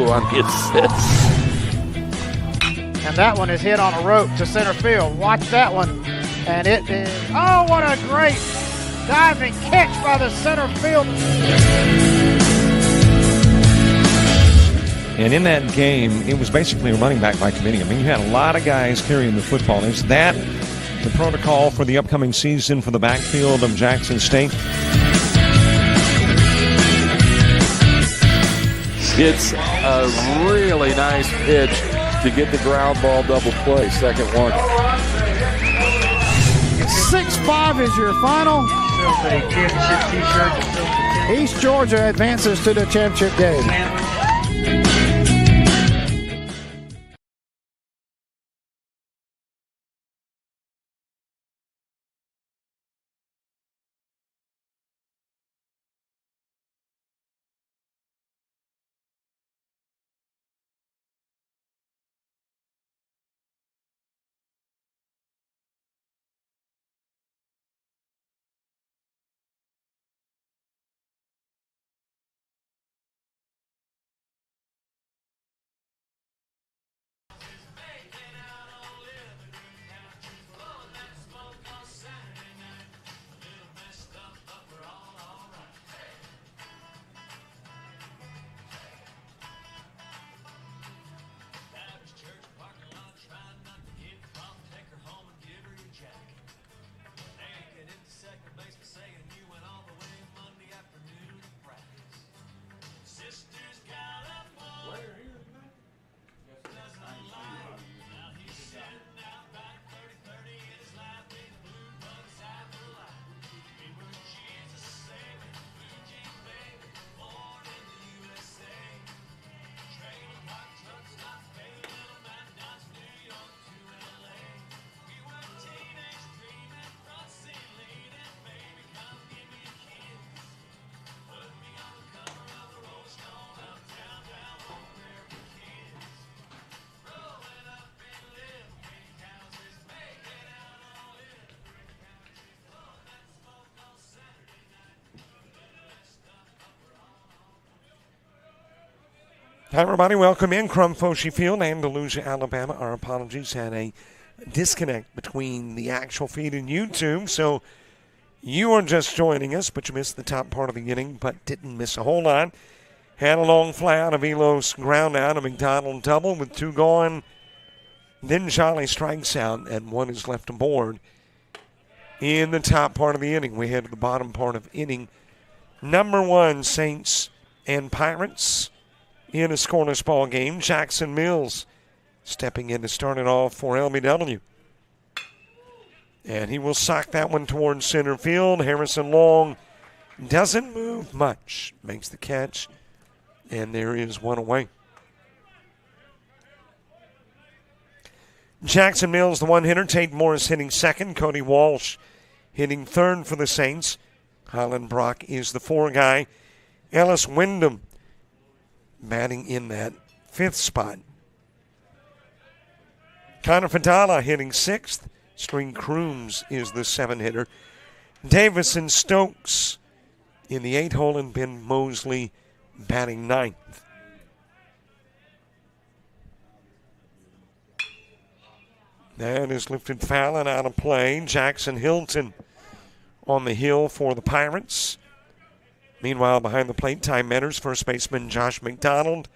on the assist. And that one is hit on a rope to center field. Watch that one. And it is, oh, what a great diving catch by the center field. And in that game, it was basically a running back by committee. I mean, you had a lot of guys carrying the football. Is that the protocol for the upcoming season for the backfield of Jackson State? It's a really nice pitch to get the ground ball double play. Second one. 6-5 is your final. East Georgia advances to the championship game. Hi, everybody. Welcome in. Crumfoshi Field, Andalusia, Alabama. Our apologies. Had a disconnect between the actual feed and YouTube. So you are just joining us, but you missed the top part of the inning, but didn't miss a whole lot. Had a long fly out of Elos ground out, a McDonald double with 2 gone. Then Jolly strikes out, and 1 is left aboard. In the top part of the inning, we head to the bottom part of inning number 1, Saints and Pirates. In a scoreless ball game, Jackson Mills stepping in to start it off for LBW. And he will sock that one towards center field. Harrison Long doesn't move much. Makes the catch. And there is 1 away. Jackson Mills, the one hitter. Tate Morris hitting second. Cody Walsh hitting third for the Saints. Highland Brock is the 4 guy. Ellis Wyndham batting in that 5th spot. Connor Fadala hitting 6th. String Crooms is the 7 hitter. Davis and Stokes in the 8 hole, and Ben Mosley batting 9th. That is lifted foul and out of play. Jackson Hilton on the hill for the Pirates. Meanwhile, behind the plate, Ty Metters, first baseman Josh McDonald,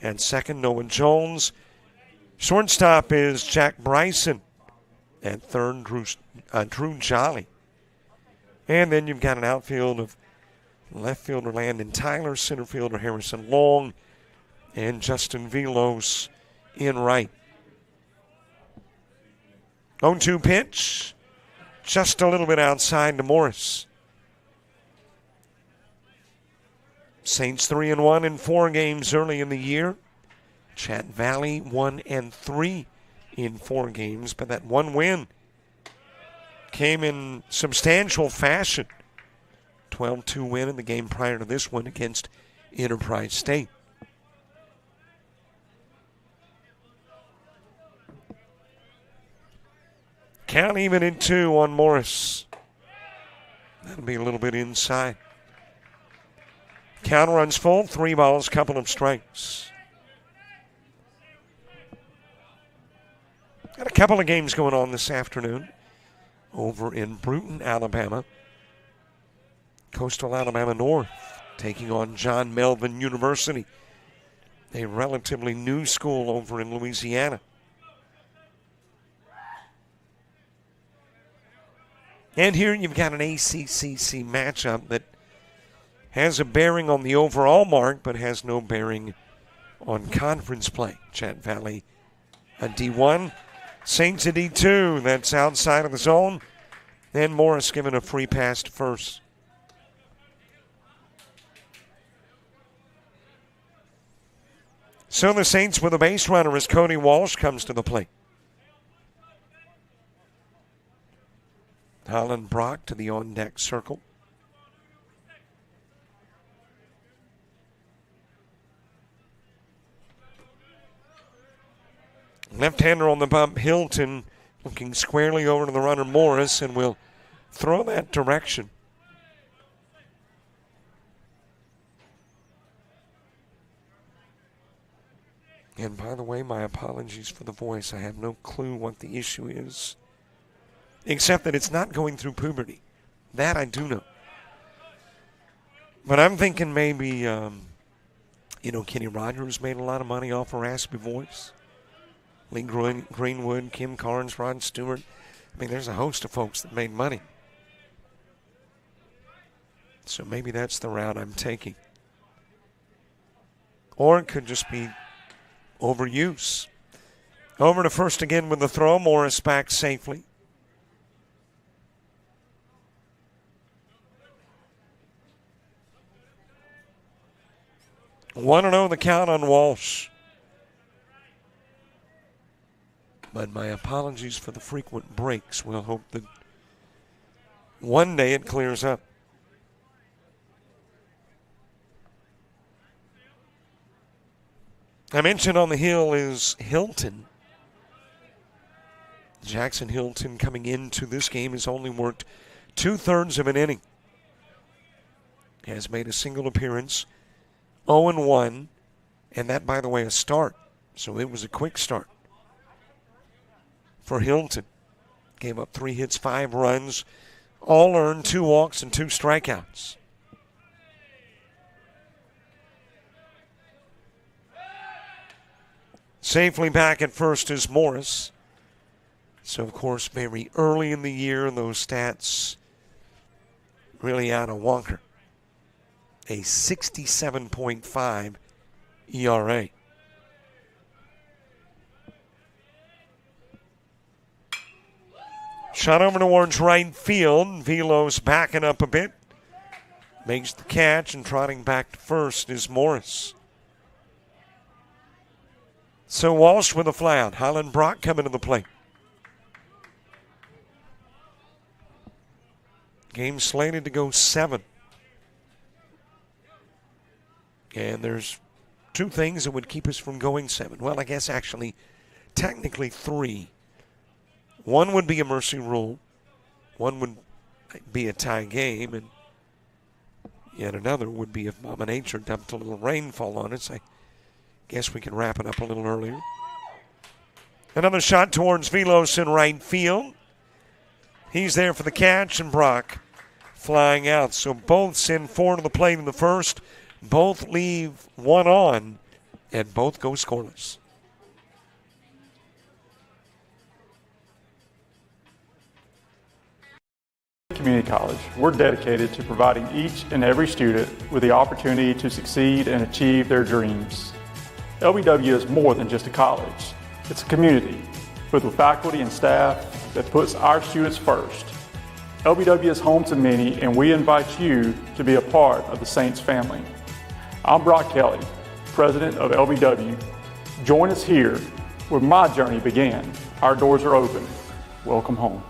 and second, Noah Jones. Shortstop is Jack Bryson, and third, Drew Jolly. And then you've got an outfield of left fielder Landon Tyler, center fielder Harrison Long, and Justin Velos in right. 0-2 pitch, just a little bit outside to Morris. Saints 3-1 in 4 games early in the year. Chat Valley 1-3 in 4 games, but that 1 win came in substantial fashion. 12-2 win in the game prior to this one against Enterprise State. Count even in 2 on Morris. That'll be a little bit inside. Count runs full, 3 balls, couple of strikes. Got a couple of games going on this afternoon over in Brewton, Alabama. Coastal Alabama North taking on John Melvin University, a relatively new school over in Louisiana. And here you've got an ACCC matchup that has a bearing on the overall mark, but has no bearing on conference play. Chattahoochee Valley a D1, Saints a D2. That's outside of the zone. And Morris given a free pass to first. So the Saints with a base runner as Cody Walsh comes to the plate. Holland Brock to the on-deck circle. Left-hander on the bump, Hilton looking squarely over to the runner Morris, and will throw that direction. And by the way, my apologies for the voice. I have no clue what the issue is, except that it's not going through puberty. That I do know. But I'm thinking maybe, Kenny Rogers made a lot of money off a raspy voice. Lee Greenwood, Kim Carnes, Rod Stewart. I mean, there's a host of folks that made money. So maybe that's the route I'm taking. Or it could just be overuse. Over to first again with the throw. Morris back safely. One 1-0 the count on Walsh. But my apologies for the frequent breaks. We'll hope that one day it clears up. I mentioned on the hill is Hilton. Jackson Hilton coming into this game has only worked 2/3 of an inning. Has made a single appearance, 0-1, and that, by the way, a start. So it was a quick start for Hilton. Gave up 3 hits, 5 runs, all earned, 2 walks and 2 strikeouts. Safely back at first is Morris. So, of course, very early in the year, those stats really out of wonker. A 67.5 ERA. Shot over towards right field. Velo's backing up a bit. Makes the catch, and trotting back to first is Morris. So Walsh with a fly out. Holland Brock coming to the plate. Game slated to go 7. And there's 2 things that would keep us from going 7. Well, I guess actually, technically 3. One would be a mercy rule. One would be a tie game. And yet another would be if Mama Nature dumped a little rainfall on us. I guess we can wrap it up a little earlier. Another shot towards Velos in right field. He's there for the catch, and Brock flying out. So both send 4 to the plate in the first. Both leave 1 on, and both go scoreless. Community College, we're dedicated to providing each and every student with the opportunity to succeed and achieve their dreams. LBW is more than just a college. It's a community with faculty and staff that puts our students first. LBW is home to many, and we invite you to be a part of the Saints family. I'm Brock Kelly, president of LBW. Join us here where my journey began. Our doors are open. Welcome home.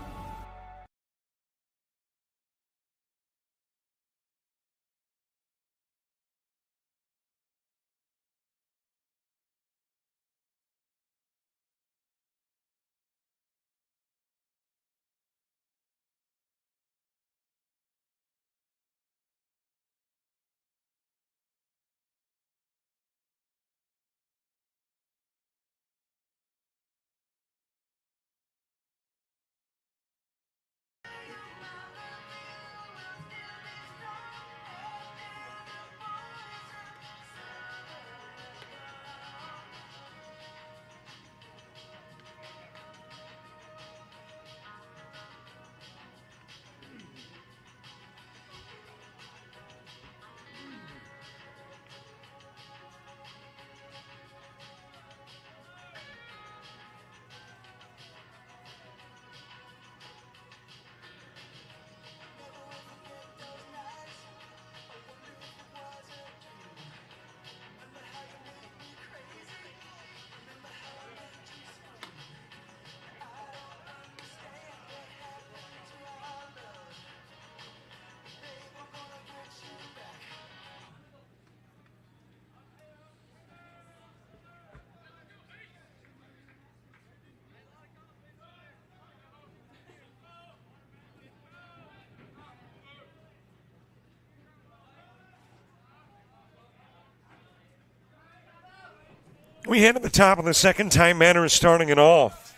We head to the top of the second. Time Manor is starting it off.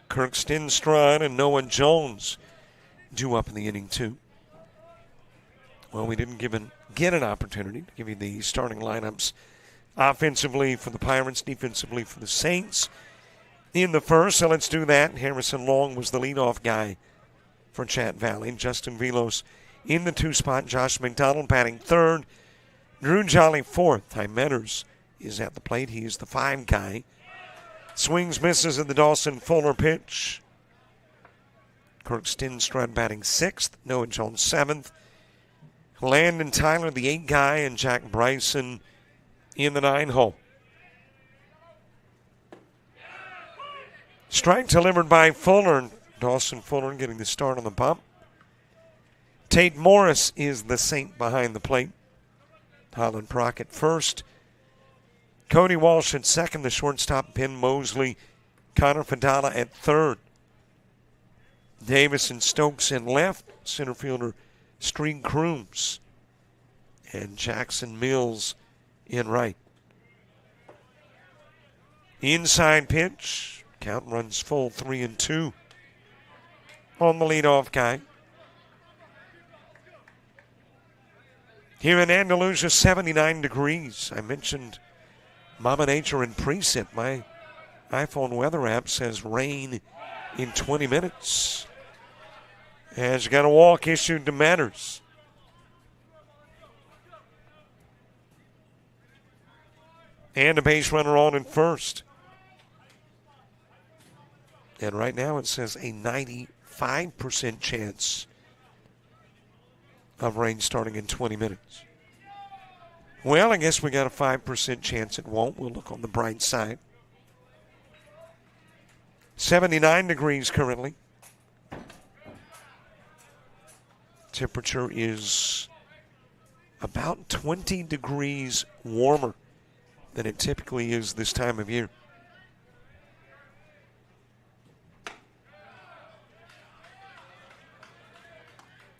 Kirk Stenstrud and Noah Jones due up in the inning, too. Well, we didn't get an opportunity to give you the starting lineups offensively for the Pirates, defensively for the Saints in the first. So let's do that. Harrison Long was the leadoff guy for Chat Valley. Justin Velos in the 2 spot. Josh McDonald batting third. Drew Jolly fourth. Ty Metters is at the plate. He is the 5 guy. Swings, misses at the Dawson Fuller pitch. Kirk Stenstrud batting 6th. Noah Jones 7th. Landon Tyler, the 8 guy, and Jack Bryson in the 9 hole. Strike delivered by Fuller. Dawson Fuller getting the start on the bump. Tate Morris is the Saint behind the plate. Holland Prock at first. Cody Walsh at second. The shortstop, Ben Mosley. Connor Fadala at third. Davis and Stokes in left. Center fielder Street Crooms. And Jackson Mills in right. Inside pitch. Count runs full 3-2 on the leadoff guy. Here in Andalusia, 79 degrees. I mentioned Mama Nature and Preset. My iPhone weather app says rain in 20 minutes. As you got a walk issued to Manners. And a base runner on in first. And right now it says a 95% chance of rain starting in 20 minutes. Well, I guess we got a 5% chance it won't. We'll look on the bright side. 79 degrees currently. Temperature is about 20 degrees warmer than it typically is this time of year.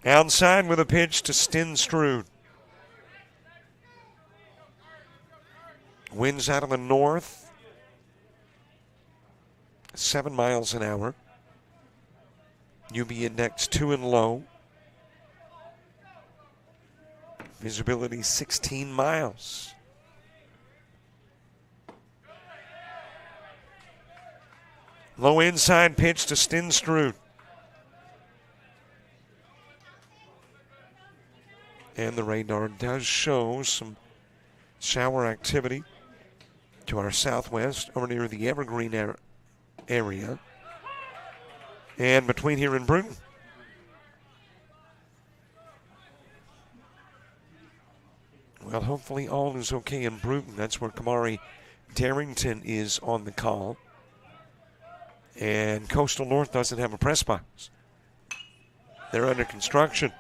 Outside with a pitch to Stenstrud. Winds out of the north. 7 miles an hour. UV index 2 and low. Visibility 16 miles. Low inside pitch to Stenstrud. And the radar does show some shower activity to our southwest over near the Evergreen area. And between here and Bruton. Well, hopefully all is okay in Bruton. That's where Kamari Darrington is on the call. And Coastal North doesn't have a press box. They're under construction.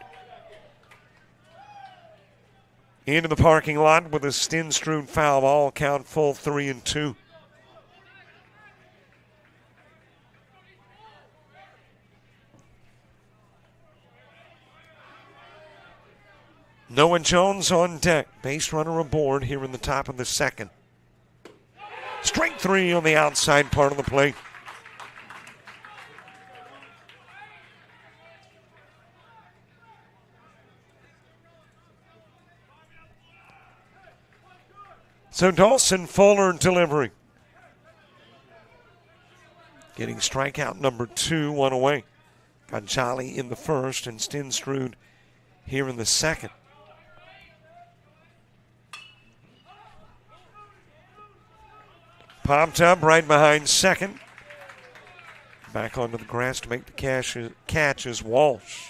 Into the parking lot with a Stenstrud foul ball. Count full 3-2. Noah Jones on deck. Base runner aboard here in the top of the second. Strike 3 on the outside part of the plate. So Dawson Fuller delivering. Getting strikeout number 2, 1 away. Got Jolly in the first and Stenstrud here in the second. Popped up right behind second. Back onto the grass to make the catch is Walsh.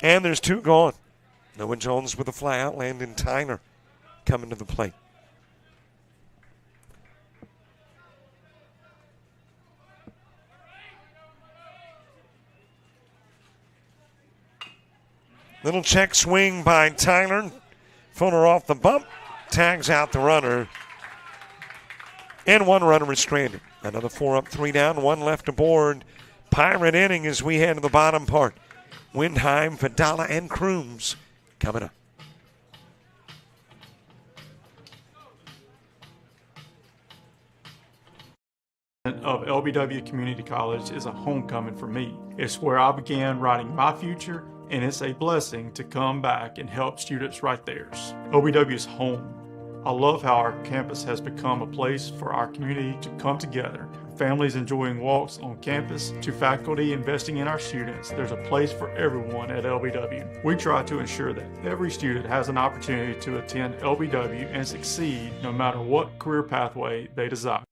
And there's 2 gone. Noah Jones with a fly out. Landon Tyler coming to the plate. Little check swing by Tyler. Fuller off the bump. Tags out the runner. And 1 runner is stranded. Another 4 up, 3 down, 1 left aboard. Pirate inning as we head to the bottom part Windheim, Vidala, and Crooms coming up. Of LBW Community College is a homecoming for me. It's where I began writing my future, and it's a blessing to come back and help students write theirs. LBW is home. I love how our campus has become a place for our community to come together. Families enjoying walks on campus to faculty investing in our students. There's a place for everyone at LBW. We try to ensure that every student has an opportunity to attend LBW and succeed no matter what career pathway they desire.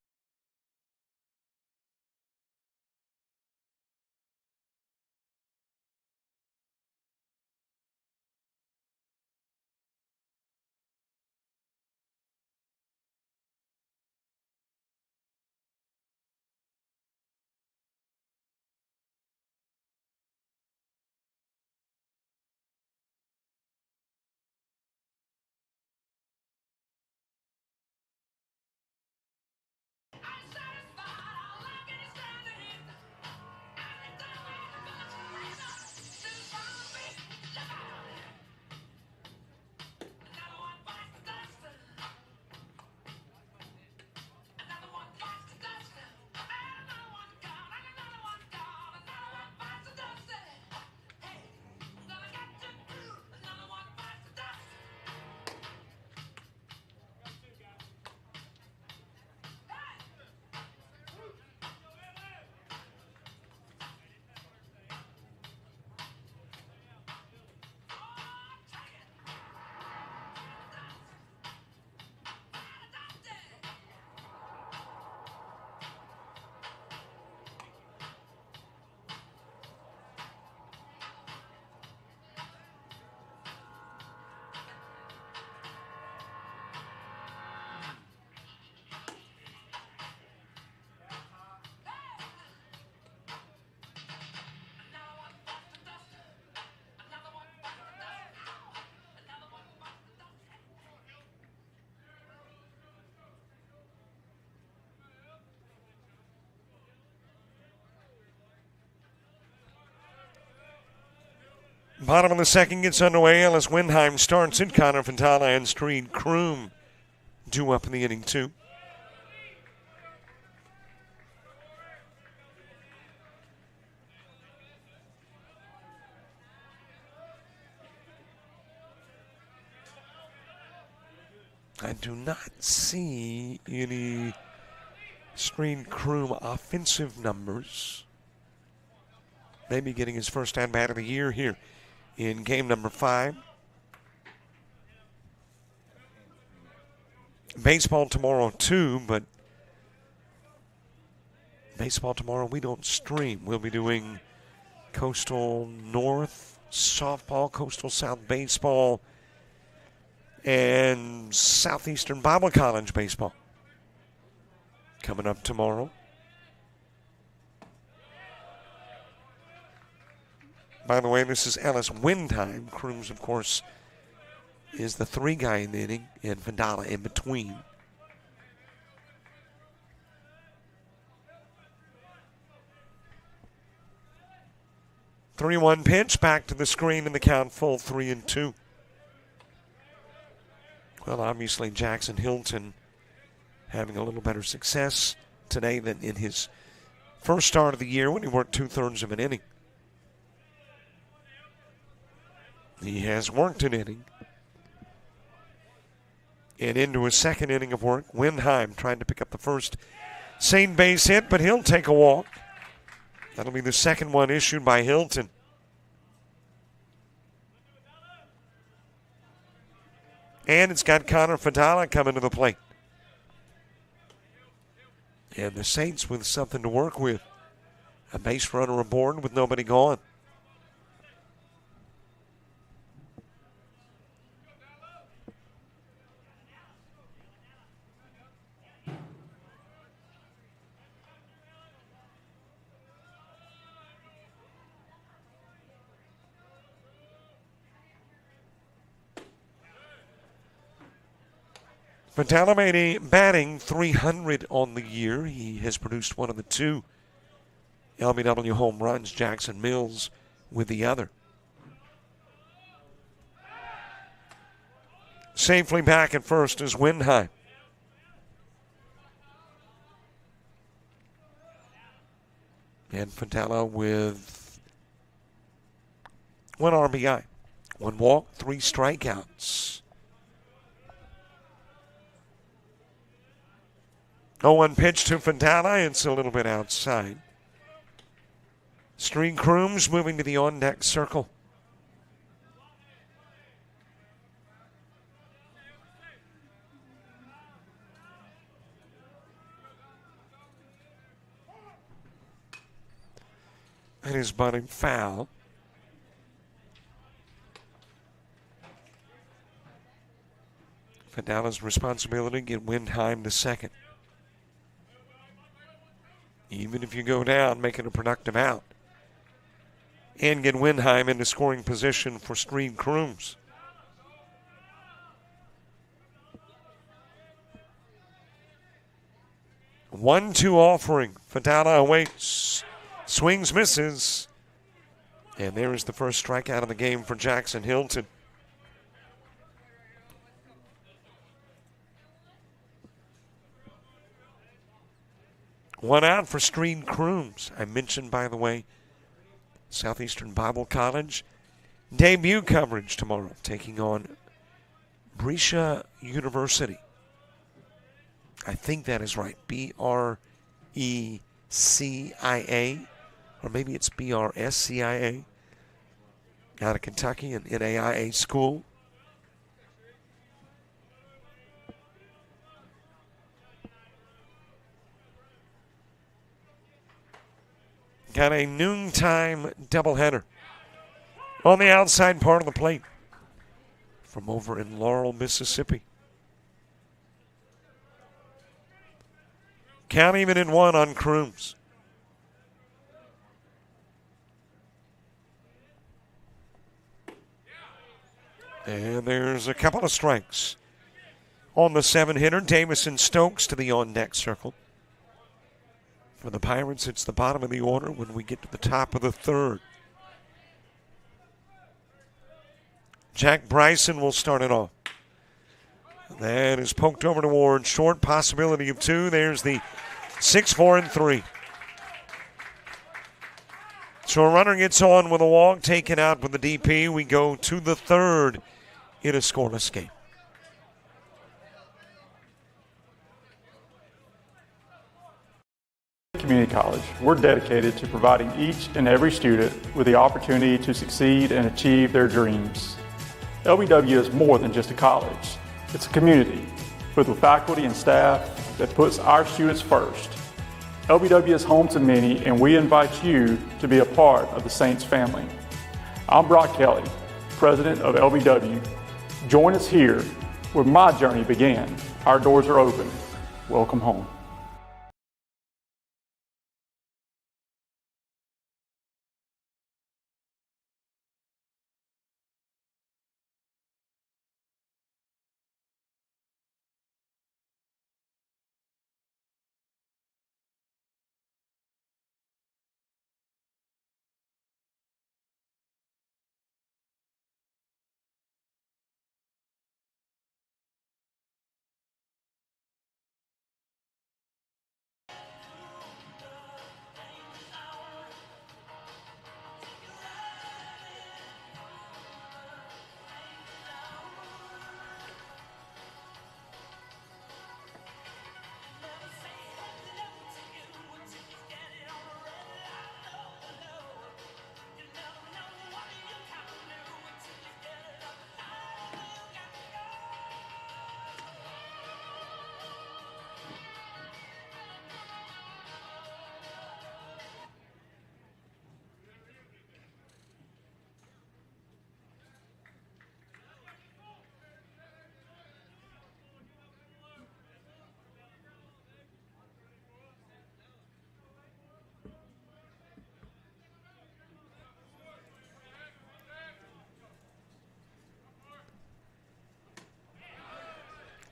Bottom of the second gets underway. Ellis Windheim starts it. Connor Fantana and Street Kroom due up in the inning, too. I do not see any Street Kroom offensive numbers. Maybe getting his first at-bat of the year here in game number 5. Baseball tomorrow too, but baseball tomorrow we don't stream. We'll be doing Coastal North softball, Coastal South baseball, and Southeastern Bible College baseball coming up tomorrow. By the way, this is Ellis Windheim. Crooms, of course, is the 3 guy in the inning, and Vandala in between. Three-one pitch, back to the screen, and the count full 3-2. Well, obviously, Jackson Hilton having a little better success today than in his first start of the year when he worked 2/3 of an inning. He has worked an inning. And into his second inning of work, Windheim trying to pick up the first St. base hit, but he'll take a walk. That'll be the second one issued by Hilton. And it's got Connor Fadala coming to the plate. And the Saints with something to work with. A base runner aboard with nobody gone. Fantana made a batting .300 on the year. He has produced one of the 2 LBW home runs, Jackson Mills with the other. safely back at first is Windheim. And Fadella with 1 RBI, 1 walk, 3 strikeouts. 0-1 pitch to Fadella. It's a little bit outside. Street Crooms moving to the on-deck circle. And his bunting foul. Fadella's responsibility to get Windheim to second. Even if you go down, make it a productive out. And get Windheim into scoring position for Street Crooms. One-two offering. Fadella awaits. Swings, misses. And there is the first strikeout of the game for Jackson Hilton. One out for Street Crooms. I mentioned, by the way, Southeastern Bible College debut coverage tomorrow, taking on Brescia University. I think that is right. B-R-E-C-I-A. Or maybe it's B-R-S-C-I-A. Out of Kentucky, an NAIA school. Got a noontime doubleheader on the outside part of the plate from over in Laurel, Mississippi. Count even in 1 on Crooms. And there's a couple of strikes. On the 7-hitter, Davison Stokes to the on-deck circle. For the Pirates, it's the bottom of the order when we get to the top of the 3rd. Jack Bryson will start it off. That is poked over toward short, possibility of 2. There's the 6-4-3. So a runner gets on with a walk, taken out with the DP. We go to the 3rd in a scoreless game. Community College, we're dedicated to providing each and every student with the opportunity to succeed and achieve their dreams. LBW is more than just a college. It's a community with faculty and staff that puts our students first. LBW is home to many, and we invite you to be a part of the Saints family. I'm Brock Kelly, president of LBW. Join us here where my journey began. Our doors are open. Welcome home.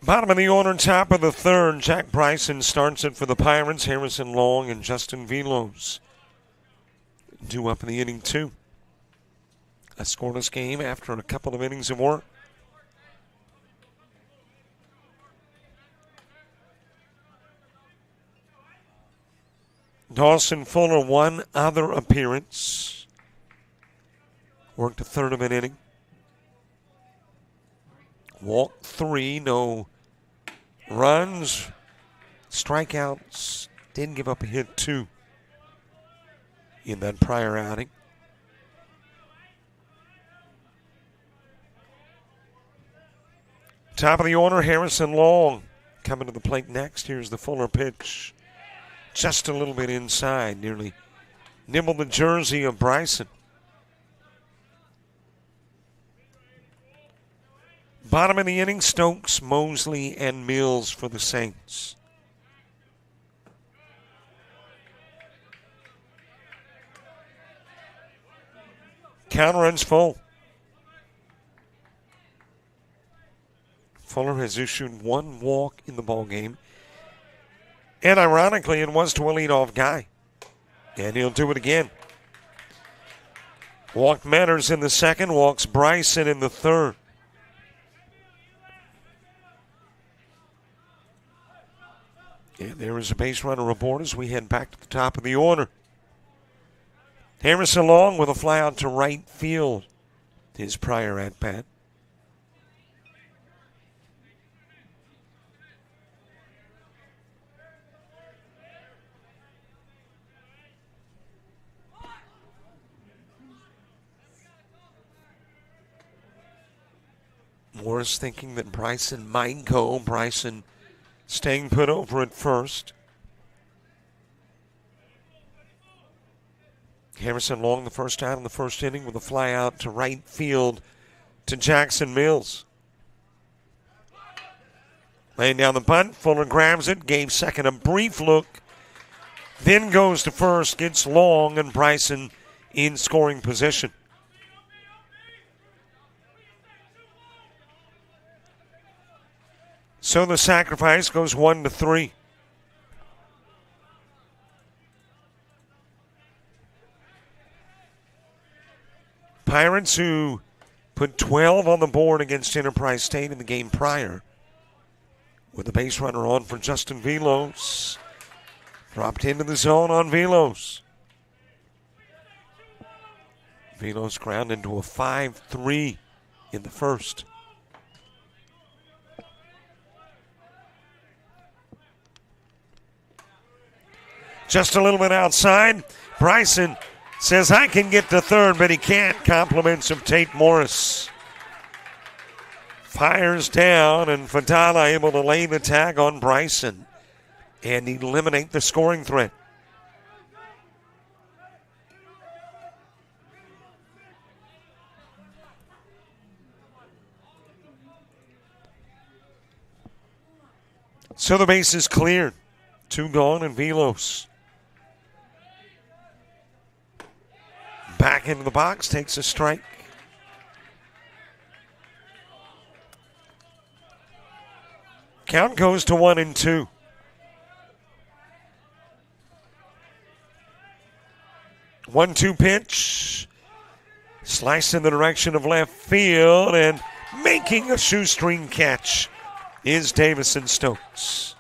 Bottom of the order, top of the 3rd. Jack Bryson starts it for the Pirates. Harrison Long and Justin Velos due up in the inning 2. A scoreless game after a couple of innings of work. Dawson Fuller, one other appearance. Worked a third of an inning. Walked 3, no runs, strikeouts. Didn't give up a hit, 2 in that prior outing. Top of the order, Harrison Long coming to the plate next. Here's the Fuller pitch. Just a little bit inside, nearly nibbled the jersey of Bryson. Bottom of the inning, Stokes, Mosley, and Mills for the Saints. Count runs full. Fuller has issued 1 walk in the ballgame. And ironically, it was to a leadoff guy. And he'll do it again. Walked Manners in the second, walks Bryson in the third. And there is a base runner aboard as we head back to the top of the order. Harrison Long with a fly out to right field. His prior at bat. Morris thinking that Bryson might go. Bryson staying put over at first. Harrison Long the first out in the first inning with a fly out to right field to Jackson Mills. Laying down the bunt, Fuller grabs it, gave second a brief look, then goes to first, gets Long and Bryson in scoring position. So the sacrifice goes 1-3. Pirates, who put 12 on the board against Enterprise State in the game prior, with the base runner on for Justin Velos. Dropped into the zone on Velos. Velos ground into a 5-3 in the first. Just a little bit outside. Bryson says, I can get to third, but he can't. Compliments of Tate Morris. Fires down, and Fadala able to lay the tag on Bryson and eliminate the scoring threat. So the base is cleared. 2 gone, and Velos back into the box, takes a strike. Count goes to 1-2. One-two pitch. Slice in the direction of left field, and making a shoestring catch is Davison Stokes.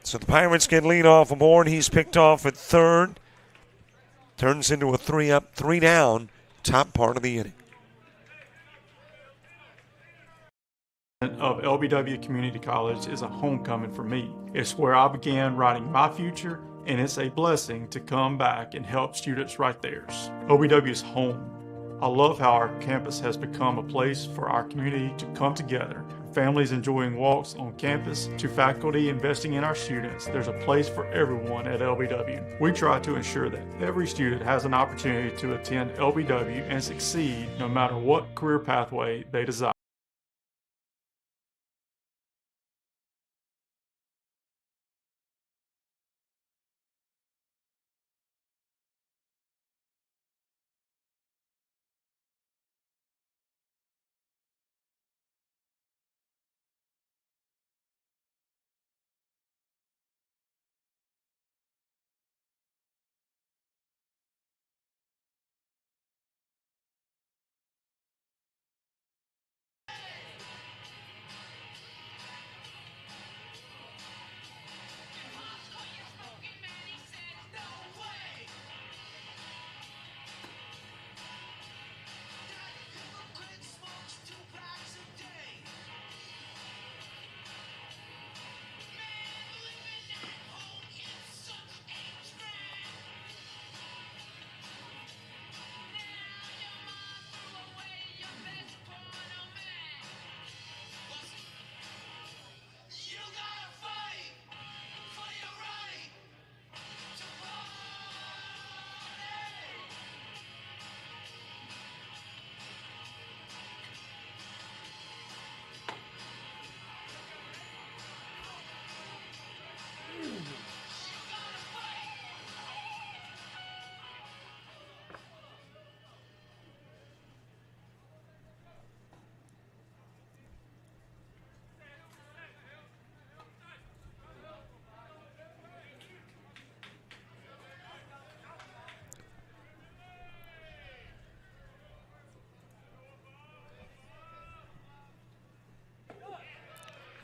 So the Pirates get lead off aboard. He's picked off at third. Turns into a 3-up, 3-down, top part of the inning. Of LBW Community College is a homecoming for me. It's where I began writing my future, and it's a blessing to come back and help students write theirs. LBW is home. I love how our campus has become a place for our community to come together. Families enjoying walks on campus to faculty investing in our students. There's a place for everyone at LBW. We try to ensure that every student has an opportunity to attend LBW and succeed no matter what career pathway they desire.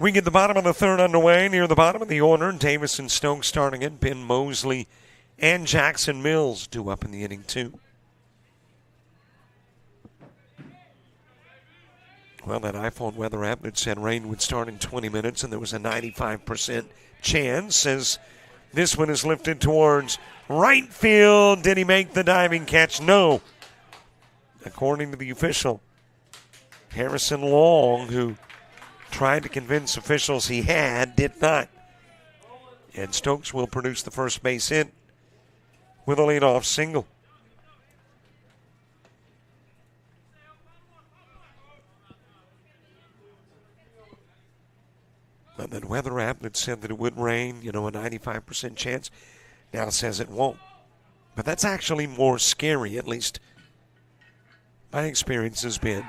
We get the bottom of the third underway. Near the bottom of the order, Davis and Stokes starting it. Ben Mosley and Jackson Mills due up in the inning, too. Well, that iPhone weather app that said rain would start in 20 minutes, and there was a 95% chance as this one is lifted towards right field. Did he make the diving catch? No. According to the official, Harrison Long, who tried to convince officials he had, did not. And Stokes will produce the first base hit with a leadoff single. But that weather app that said that it would rain, a 95% chance, now says it won't. But that's actually more scary, at least my experience has been.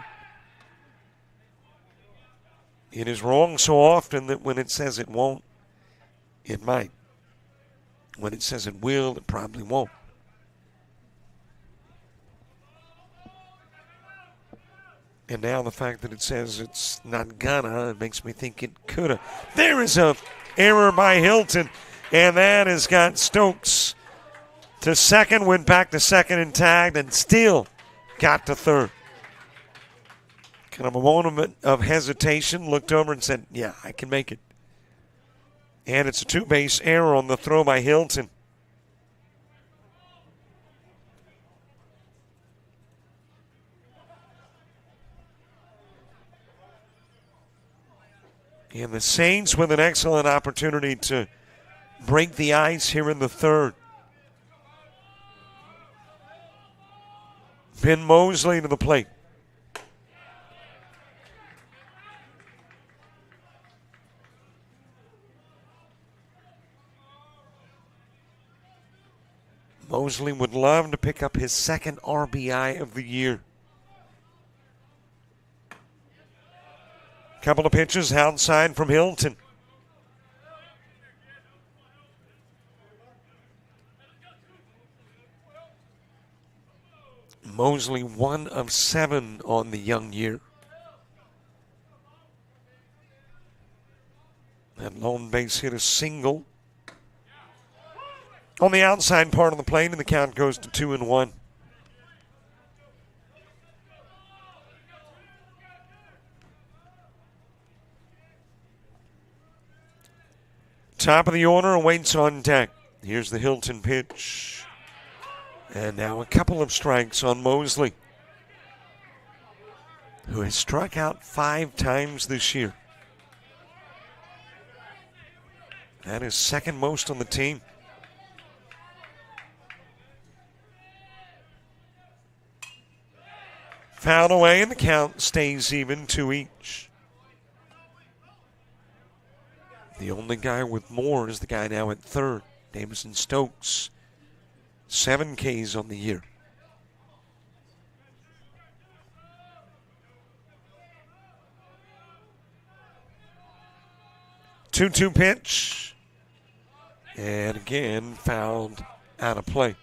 It is wrong so often that when it says it won't, it might. When it says it will, it probably won't. And now the fact that it says it's not gonna, it makes me think it coulda. There is a error by Hilton, and that has got Stokes to second, went back to second and tagged, and still got to third. Kind of a moment of hesitation, looked over and said, yeah, I can make it. And it's a two-base error on the throw by Hilton. And the Saints with an excellent opportunity to break the ice here in the third. Ben Mosley to the plate. Mosley would love to pick up his second RBI of the year. Couple of pitches outside from Hilton. Mosley 1 of 7 on the young year. That lone base hit a single on the outside part of the plate, and the count goes to 2-1. Top of the order awaits on deck. Here's the Hilton pitch. And now a couple of strikes on Mosley, who has struck out 5 times this year. That is second most on the team. Foul away, and the count stays even, 2 each. The only guy with more is the guy now at third, Davison Stokes. 7 Ks on the year. Two-two pitch. And again, fouled out of play.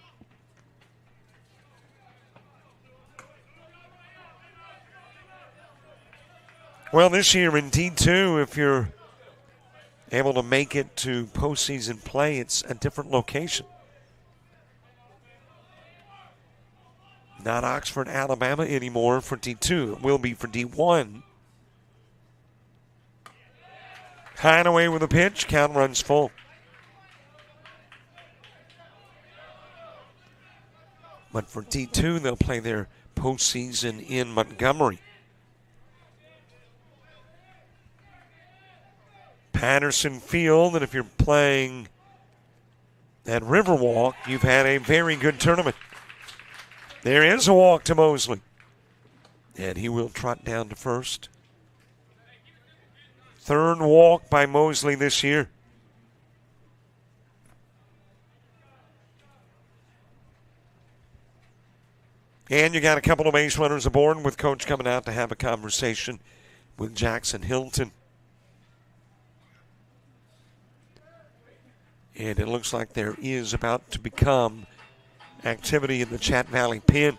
Well, this year in D2, if you're able to make it to postseason play, it's a different location. Not Oxford, Alabama anymore for D2. It will be for D1. High and away with a pitch. Count runs full. But for D2, they'll play their postseason in Montgomery. Patterson Field, and if you're playing at Riverwalk, you've had a very good tournament. There is a walk to Mosley, and he will trot down to first. Third walk by Mosley this year. And you got a couple of base runners aboard, with Coach coming out to have a conversation with Jackson Hilton. And it looks like there is about to become activity in the Chat Valley pen.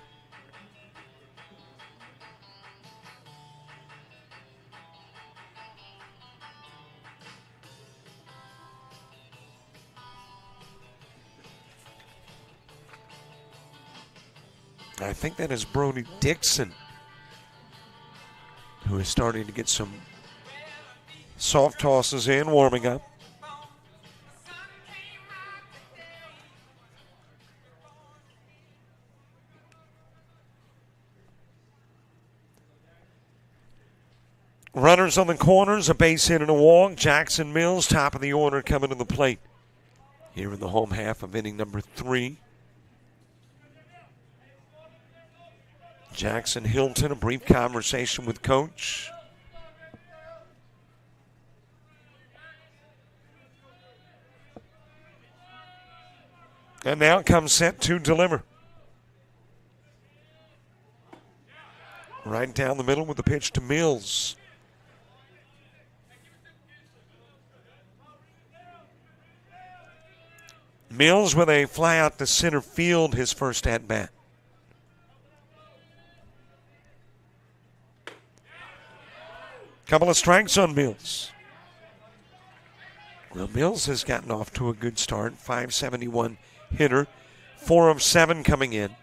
I think that is Brody Dixon, who is starting to get some soft tosses in, warming up. Runners on the corners, a base hit and a walk. Jackson Mills, top of the order, coming to the plate here in the home half of inning number 3. Jackson Hilton, a brief conversation with Coach. And now comes set to deliver. Right down the middle with the pitch to Mills. Mills with a fly out to center field, his first at bat. Couple of strikes on Mills. Well, Mills has gotten off to a good start. .571 hitter, 4 of 7 coming in.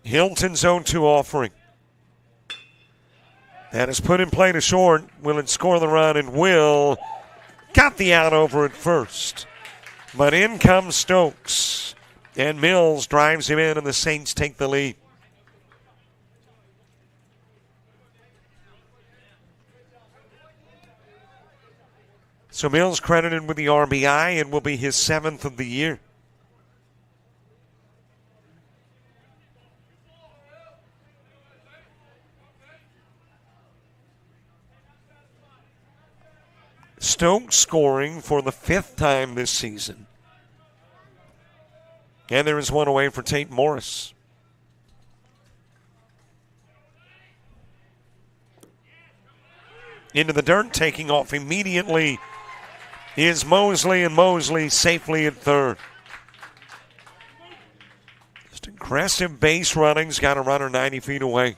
Hilton's 0-2 offering. That is put in play to short. Will it score the run? And will. Got the out over at first. But in comes Stokes. And Mills drives him in, and the Saints take the lead. So Mills credited with the RBI and will be his 7th of the year. Stokes scoring for the 5th time this season. And there is one away for Tate Morris. Into the dirt, taking off immediately is Mosley, and Mosley safely at third. Just aggressive base running's got a runner 90 feet away.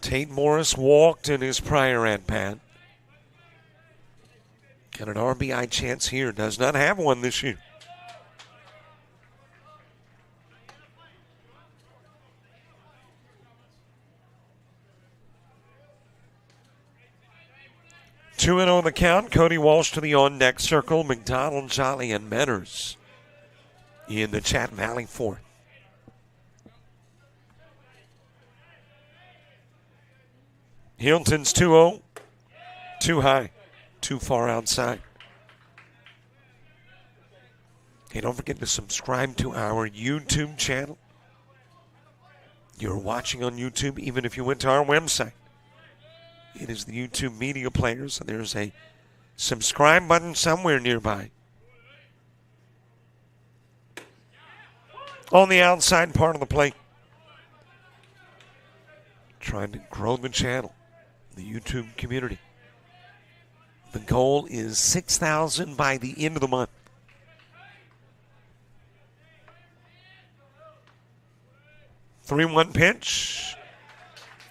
Tate Morris walked in his prior at-bat. Got an RBI chance here. Does not have one this year. Two and on the count. Cody Walsh to the on-deck circle. McDonald, Jolly, and Metters in the Chat Valley fourth. Hilton's 2-0. Too high. Too far outside. Hey, don't forget to subscribe to our YouTube channel. You're watching on YouTube even if you went to our website. It is the YouTube media player, so there's a subscribe button somewhere nearby. On the outside part of the plate. Trying to grow the channel, the YouTube community. The goal is 6,000 by the end of the month. Three-one pitch.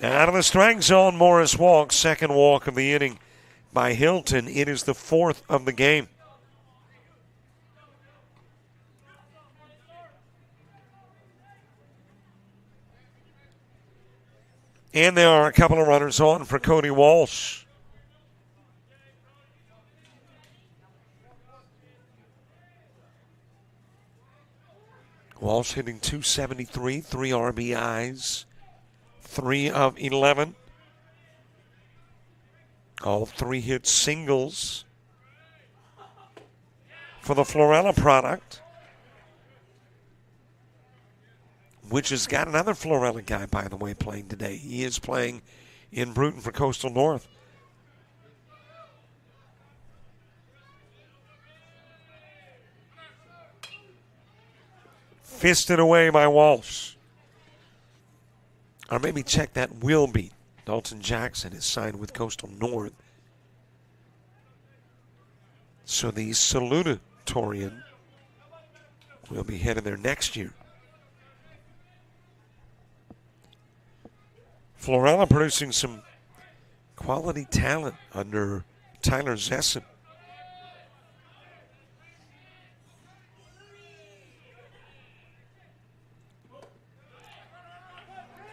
Out of the strike zone, Morris walks. Second walk of the inning by Hilton. It is the 4th of the game. And there are a couple of runners on for Cody Walsh. Walsh hitting .273, 3 RBIs, 3 of 11. All 3 hit singles for the Florella product, which has got another Florella guy, by the way, playing today. He is playing in Bruton for Coastal North. Fisted away by Walsh. Or maybe check that will be. Dalton Jackson is signed with Coastal North. So the salutatorian will be headed there next year. Florella producing some quality talent under Tyler Zesson.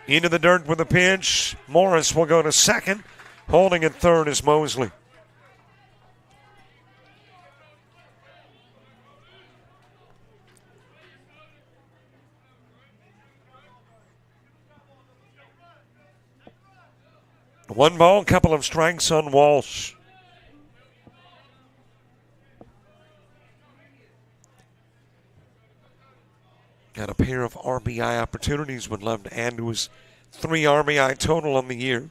Into the dirt with a pitch. Morris will go to second. Holding at third is Mosley. One ball, couple of strikes on Walsh. Got a pair of RBI opportunities. Would love to add to his 3 RBI total on the year.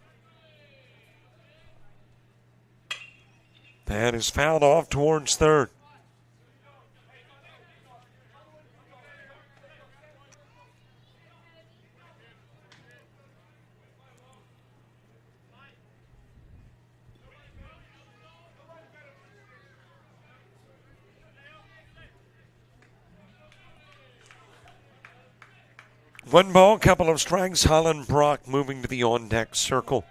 That is fouled off towards third. One ball, couple of strikes. Holland Brock moving to the on-deck circle.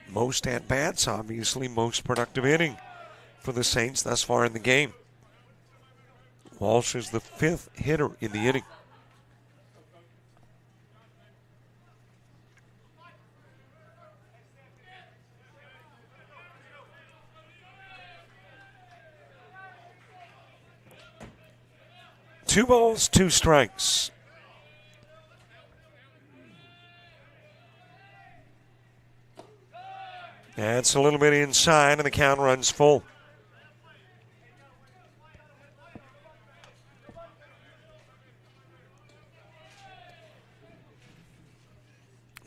Most at-bats, obviously most productive inning for the Saints thus far in the game. Walsh is the 5th hitter in the inning. Two balls, 2 strikes. That's a little bit inside, and the count runs full.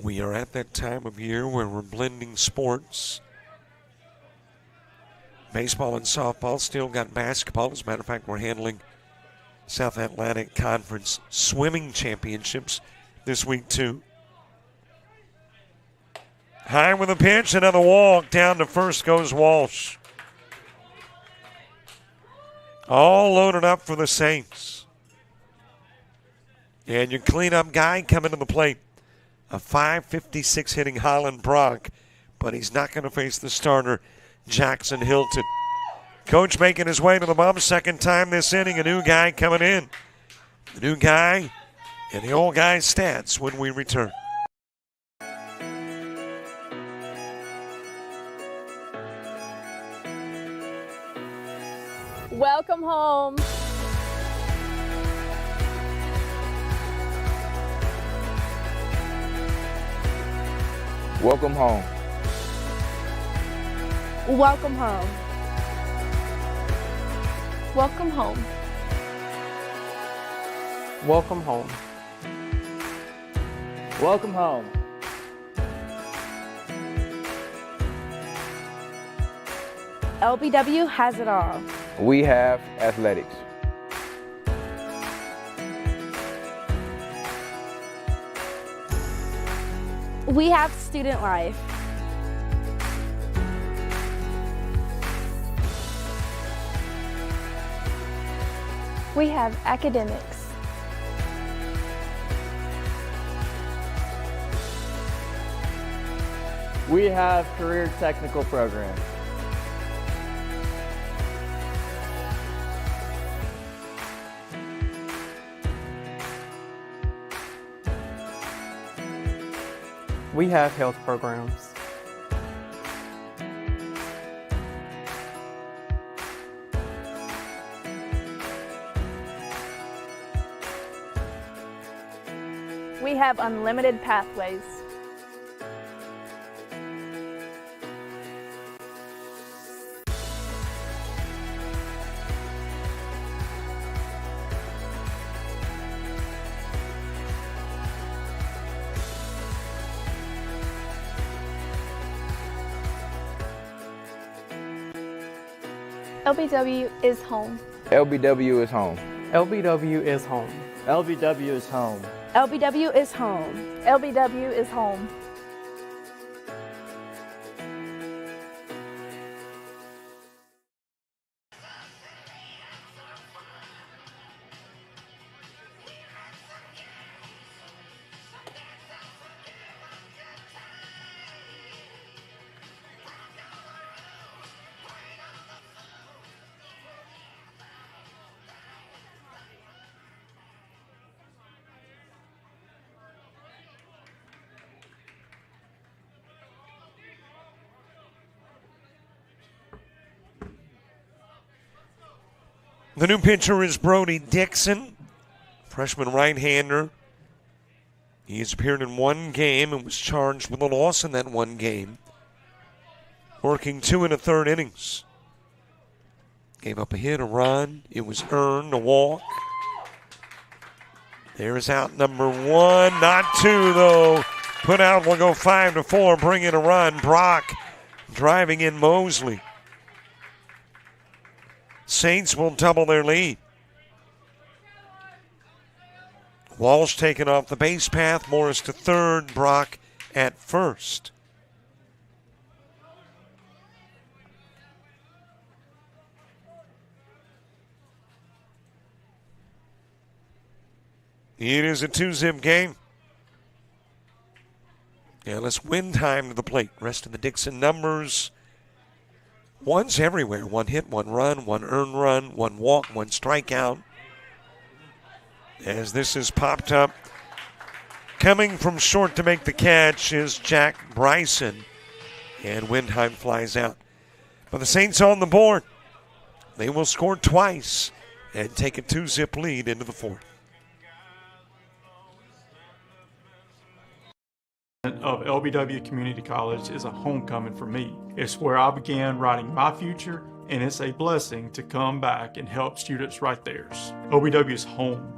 We are at that time of year where we're blending sports. Baseball and softball, still got basketball. As a matter of fact, we're handling South Atlantic Conference swimming championships this week, too. High with a pitch, another walk. Down to first goes Walsh. All loaded up for the Saints. And your cleanup guy coming to the plate. A .556 hitting Holland Brock, but he's not going to face the starter, Jackson Hilton. Coach making his way to the bump, second time this inning, a new guy coming in. The new guy and the old guy's stats when we return. Welcome home. Welcome home. Welcome home. Welcome home. Welcome home. Welcome home. LBW has it all. We have athletics. We have student life. We have academics. We have career technical programs. We have health programs. We have unlimited pathways. LBW is home. LBW is home. LBW is home. LBW is home. LBW is home. LBW is home. The new pitcher is Brody Dixon, freshman right-hander. He has appeared in one game and was charged with a loss in that one game, working 2 1/3 innings. Gave up a hit, a run. It was earned, a walk. There's out number 1, not 2 though. Put out will go 5-4, bring in a run. Brock driving in Mosley. Saints will double their lead. Walsh taken off the base path. Morris to third. Brock at first. It is a 2-zip game. Yeah, let's win time to the plate. Rest of the Dixon numbers. Ones everywhere. 1 hit, 1 run, 1 earned run, 1 walk, 1 strikeout. As this is popped up. Coming from short to make the catch is Jack Bryson. And Windheim flies out. But the Saints on the board. They will score twice and take a 2-zip lead into the 4th. Of LBW Community College is a homecoming for me. It's where I began writing my future, and it's a blessing to come back and help students write theirs. LBW is home.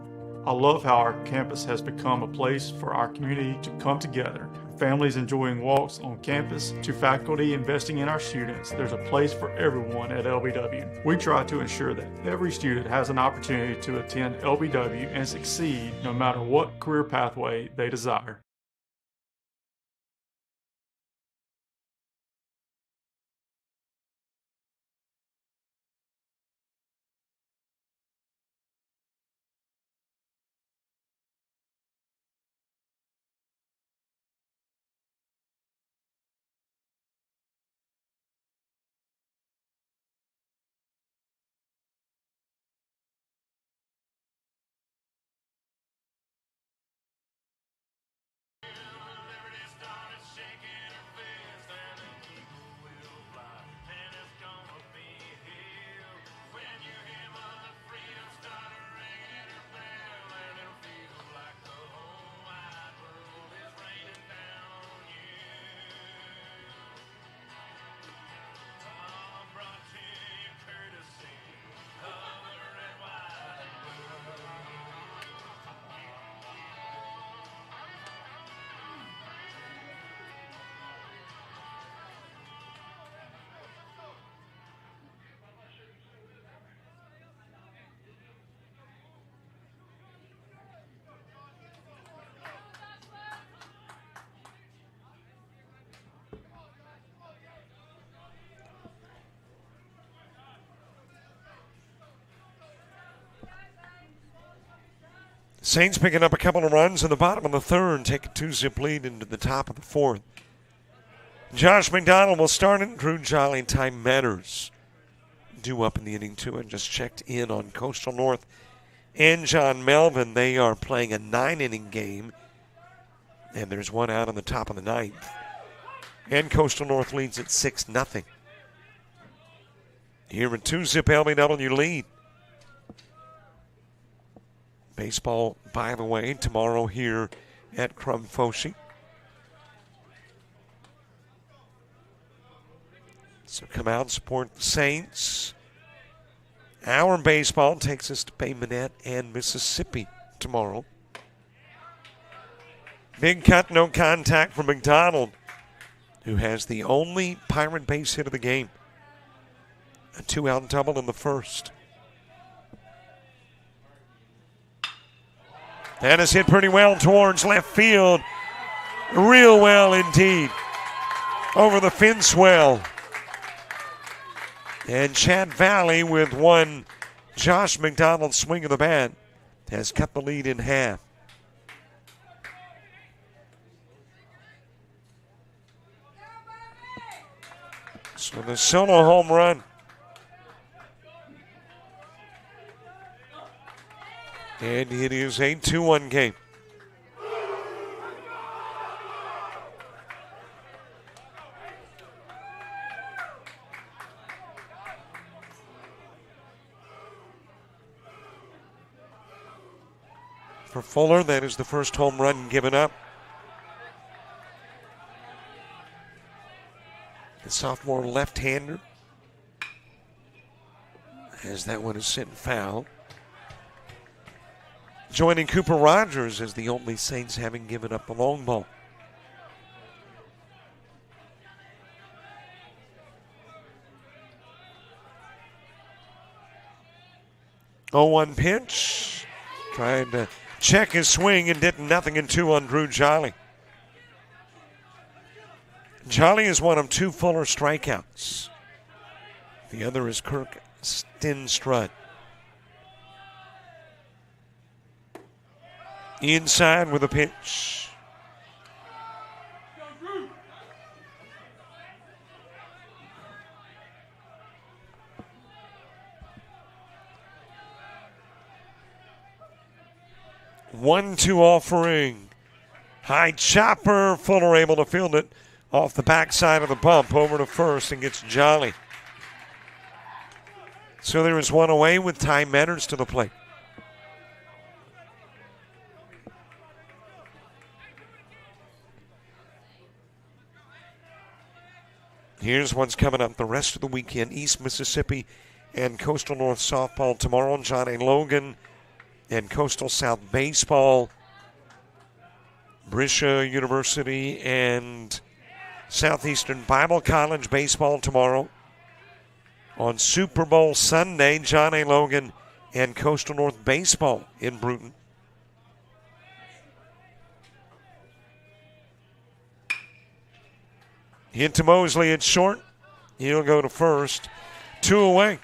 I love how our campus has become a place for our community to come together. Families enjoying walks on campus to faculty investing in our students. There's a place for everyone at LBW. We try to ensure that every student has an opportunity to attend LBW and succeed no matter what career pathway they desire. Saints picking up a couple of runs in the bottom of the 3rd, take a 2-zip lead into the top of the 4th. Josh McDonald will start it. Drew Jolly, Ty Metters due up in the inning 2 and just checked in on Coastal North and John Melvin. They are playing a 9-inning game, and there's 1 out on the top of the 9th. And Coastal North leads at 6-0. Here in 2-zip LBW lead. Baseball, by the way, tomorrow here at Crum-Foshee. So come out and support the Saints. Our baseball takes us to Bay Minette and Mississippi tomorrow. Big cut, no contact from McDonald, who has the only Pirate base hit of the game. A 2-out double in the 1st. That is hit pretty well towards left field. Real well indeed. Over the fence well. And Chatt Valley with one Josh McDonald swing of the bat has cut the lead in half. So the solo home run. And it is a 2-1 game. For Fuller, that is the first home run given up. The sophomore left-hander, as that one is sent foul. Joining Cooper Rogers as the only Saints having given up a long ball. Oh, 1 pitch. Trying to check his swing and did nothing in 2 on Drew Jolly. Jolly is one of 2 Fuller strikeouts. The other is Kirk Stenstrud. Inside with a pitch. One-two offering. High chopper. Fuller able to field it off the backside of the bump over to first and gets Jolly. So there is one away with Ty Metters to the plate. Here's what's coming up the rest of the weekend. East Mississippi and Coastal North softball tomorrow. John A. Logan and Coastal South baseball. Brescia University and Southeastern Bible College baseball tomorrow. On Super Bowl Sunday, John A. Logan and Coastal North baseball in Bruton. Hit to Mosley, it's short. He'll go to first. 2 away.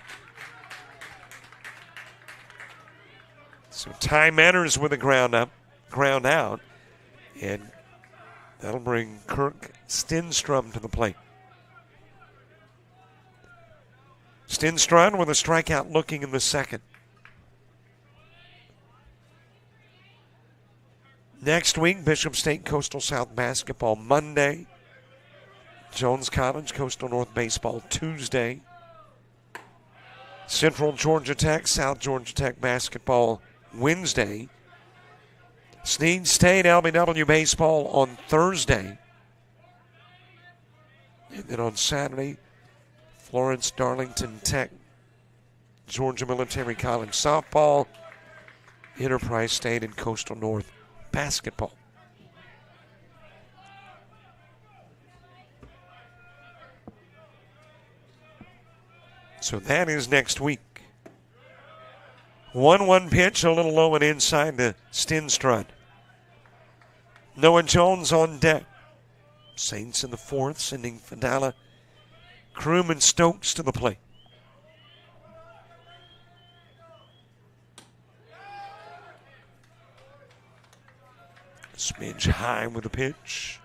So Ty Manners with a ground out. And that'll bring Kirk Stenstrom to the plate. Stenstrom with a strikeout looking in the second. Next week, Bishop State Coastal South basketball Monday. Jones College Coastal North baseball Tuesday. Central Georgia Tech, South Georgia Tech basketball Wednesday. Snead State LBW baseball on Thursday. And then on Saturday, Florence Darlington Tech, Georgia Military College softball, Enterprise State and Coastal North basketball. So that is next week. 1-1 pitch, a little low and inside to Stenstrud. Noah Jones on deck. Saints in the fourth, sending Fadala, Kroom, and Stokes to the plate. Smidge high with a pitch.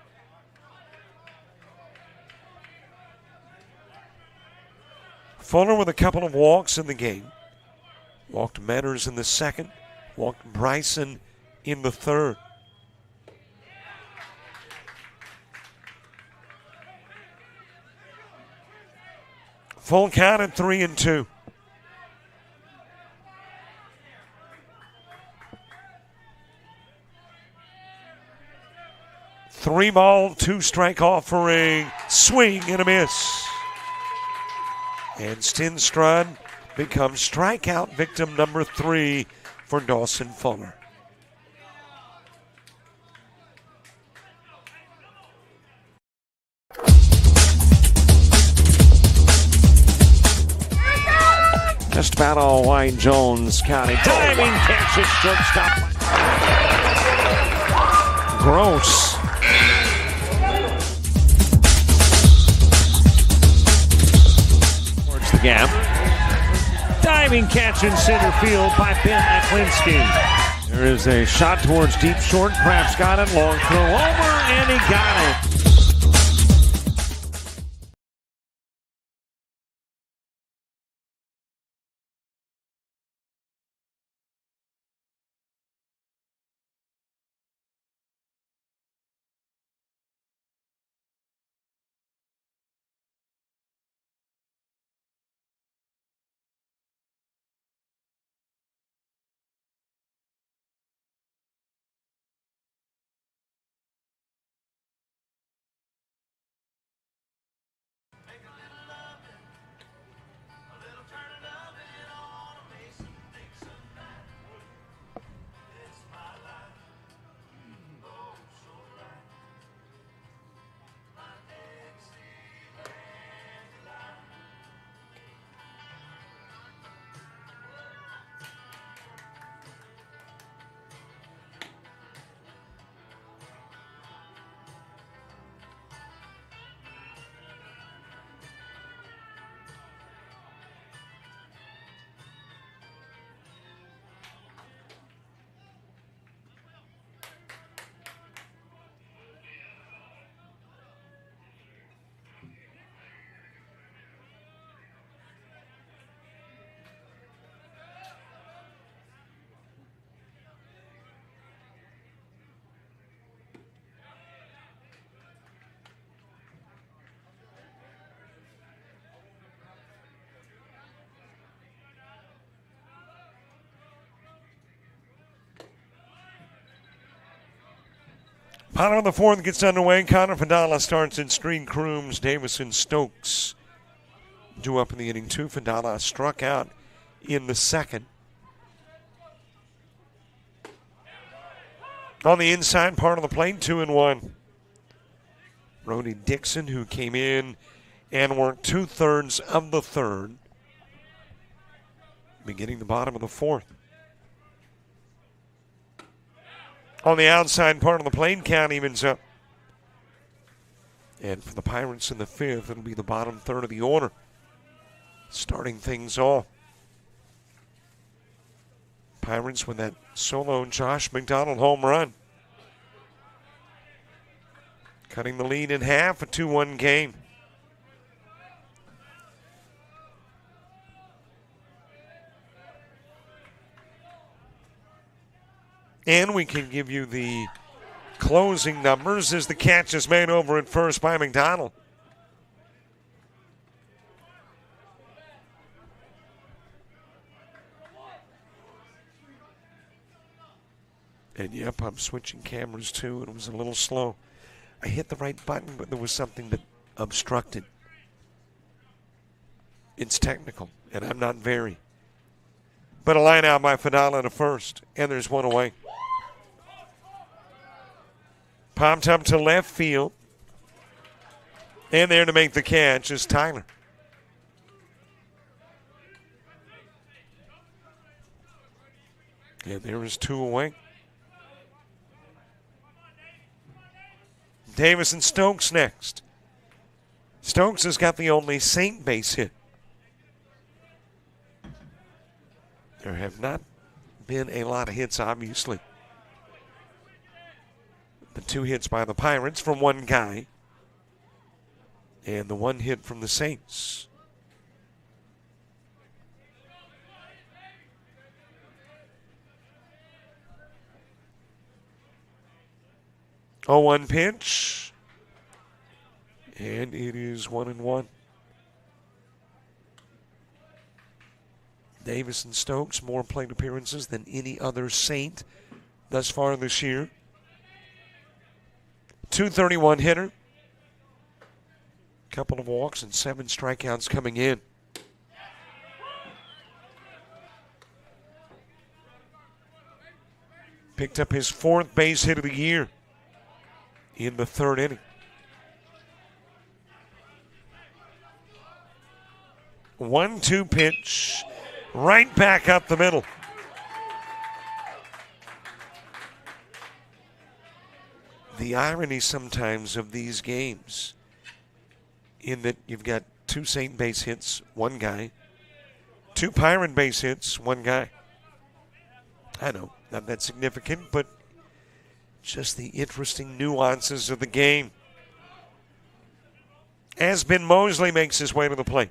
Fuller with a couple of walks in the game. Walked Manners in the second. Walked Bryson in the third. Full count at 3-2. Three ball, 2 strike offering. Swing and a miss. And Stenstrud becomes strikeout victim number 3 for Dawson Fuller. Just about all white Jones County. Diving catch at shortstop. Gross. Towards the gap. Diving catch in center field by Ben Aklinski. There is a shot towards deep short. Craps got it. Long throw over, and he got it. Bottom of the fourth gets underway. Connor Fadala starts in Street Crooms. Davison Stokes due up in the inning two. Fadala struck out in the second. On the inside part of the plate, 2-1. Brody Dixon, who came in and worked 2/3 of the third, beginning the bottom of the fourth. On the outside part of the plate, count evens up. And for the Pirates in the fifth, it'll be the bottom third of the order, starting things off. Pirates with that solo Josh McDonald home run, cutting the lead in half, a 2-1 game. And we can give you the closing numbers as the catch is made over at first by McDonald. And yep, I'm switching cameras too, and it was a little slow. I hit the right button, but there was something that obstructed. It's technical, and I'm not very. But a line out by Fadala to first, and there's one away. Popped up to left field. And there to make the catch is Tyler. And there is two away. Davison Stokes next. Stokes has got the only Saint base hit. There have not been a lot of hits, obviously. The two hits by the Pirates from one guy, and the one hit from the Saints. Oh, 1 pitch, and it is 1-1. Davison Stokes, more plate appearances than any other Saint thus far this year. 231 hitter. Couple of walks and 7 strikeouts coming in. Picked up his 4th base hit of the year in the 3rd inning. One-two pitch, right back up the middle. The irony sometimes of these games, in that you've got 2 Saint base hits, one guy, 2 Pirate base hits, one guy. I know, not that significant, but just the interesting nuances of the game. As Ben Mosley makes his way to the plate.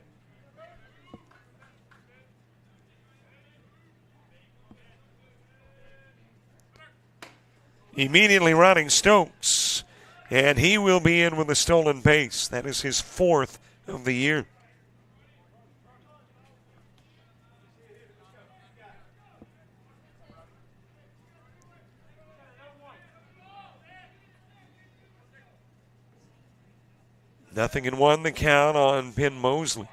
Immediately running Stokes, and he will be in with a stolen base. That is his 4th of the year. Nothing in 1 the count on Ben Mosley.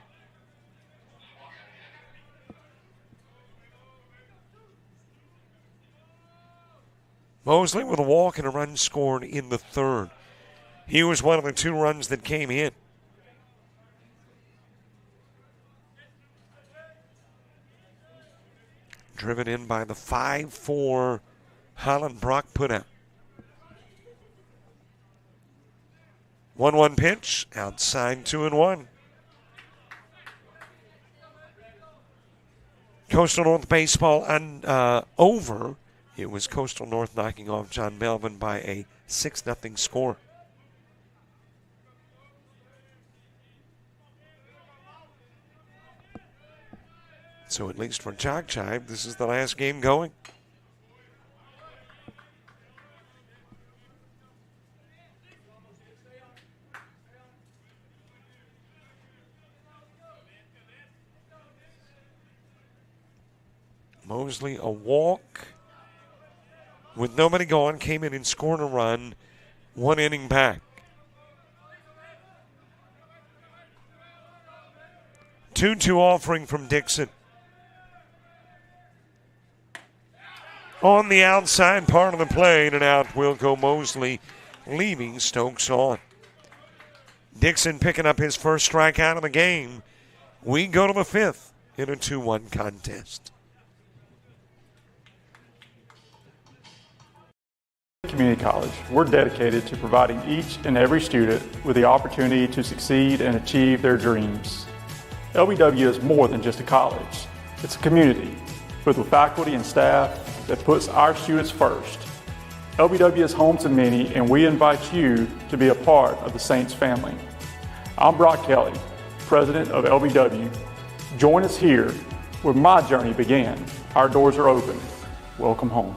Mosley with a walk and a run scored in the 3rd. He was one of the 2 runs that came in. Driven in by the 5-4 Holland Brock putout. 1-1 pitch, outside 2-1. Coastal North baseball over. It was Coastal North knocking off John Melvin by a 6-0 score. So at least for JockJive, this is the last game going. Mosley, a walk with nobody gone, came in and scored a run. 1 inning back. 2-2 offering from Dixon. On the outside part of the plate, and out will go Mosley, leaving Stokes on. Dixon picking up his first strikeout of the game. We go to the 5th in a 2-1 contest. Community College, we're dedicated to providing each and every student with the opportunity to succeed and achieve their dreams. LBW is more than just a college. It's a community with faculty and staff that puts our students first. LBW is home to many, and we invite you to be a part of the Saints family. I'm Brock Kelly, president of LBW. Join us here where my journey began. Our doors are open. Welcome home.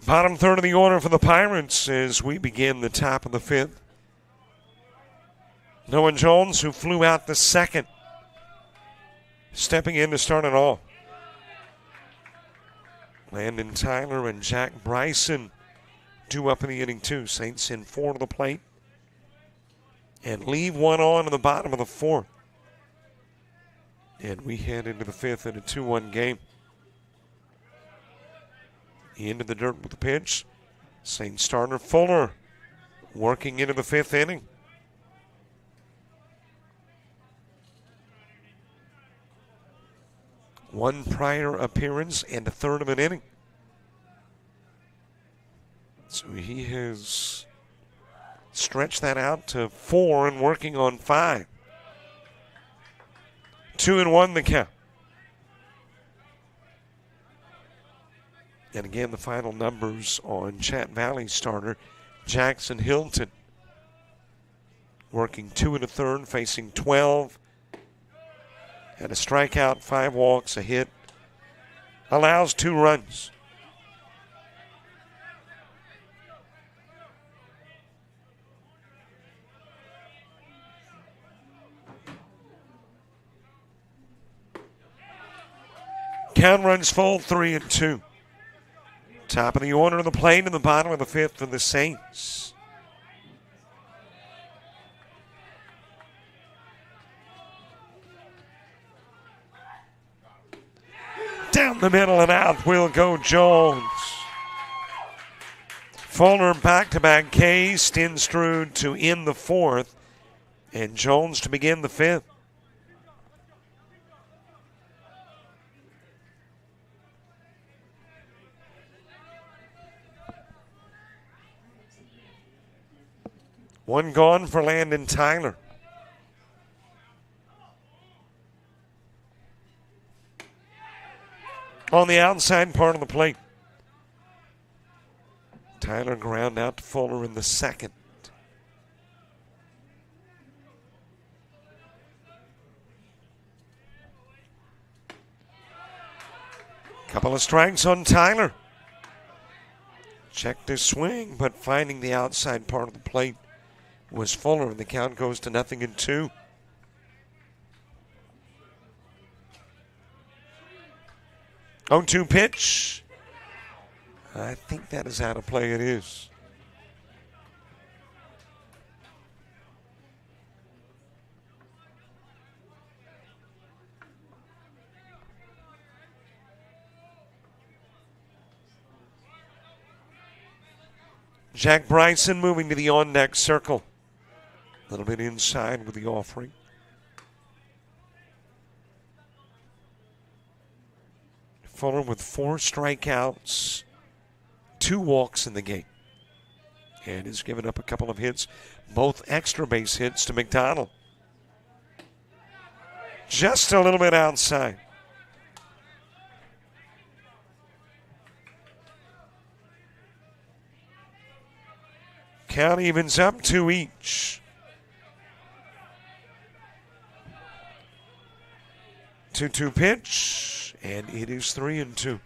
Bottom third of the order for the Pirates as we begin the top of the 5th. Noah Jones, who flew out the 2nd, stepping in to start it all. Landon Tyler and Jack Bryson due up in the inning too. Saints send 4 to the plate and leave 1 on in the bottom of the 4th. And we head into the 5th in a 2-1 game. Into the dirt with the pitch. Saints starter Fuller working into the 5th inning. One prior appearance and a third of an inning. So he has stretched that out to 4 and working on 5. 2-1 the count. And again, the final numbers on Chat Valley starter Jackson Hilton. Working 2 1/3, facing 12. Had a strikeout, 5 walks, a hit. Allows 2 runs. Count runs full, 3-2. Top of the order of the plate in the bottom of the 5th for the Saints. Down the middle and out will go Jones. Fuller back-to-back Ks, Stenstrud to end the 4th, and Jones to begin the 5th. One gone for Landon Tyler. On the outside part of the plate. Tyler ground out to Fuller in the 2nd. Couple of strikes on Tyler. Checked his swing, but finding the outside part of the plate was Fuller, and the count goes to 0-2. 0-2 pitch. I think that is out of play. It is. Jack Bryson moving to the on-deck circle. A little bit inside with the offering. Fuller with 4 strikeouts, 2 walks in the game. And has given up a couple of hits, both extra base hits to McDonald. Just a little bit outside. Count evens up 2 each. 2-2 pitch, and it is 3-2.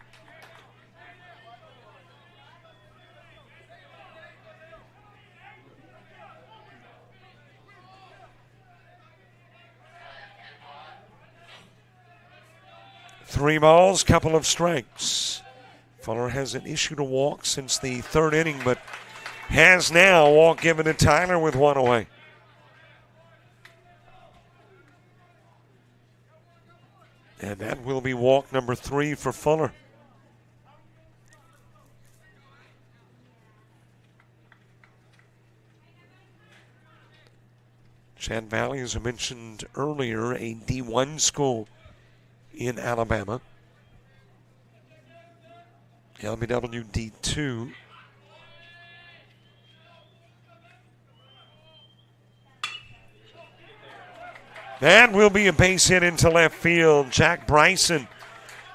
Three balls, couple of strikes. Fuller hasn't issued a walk since the 3rd inning, but has now a walk given to Tyler with 1 away. And that will be walk number 3 for Fuller. Chattahoochee Valley, as I mentioned earlier, a D1 school in Alabama. LBW D2. That will be a base hit into left field. Jack Bryson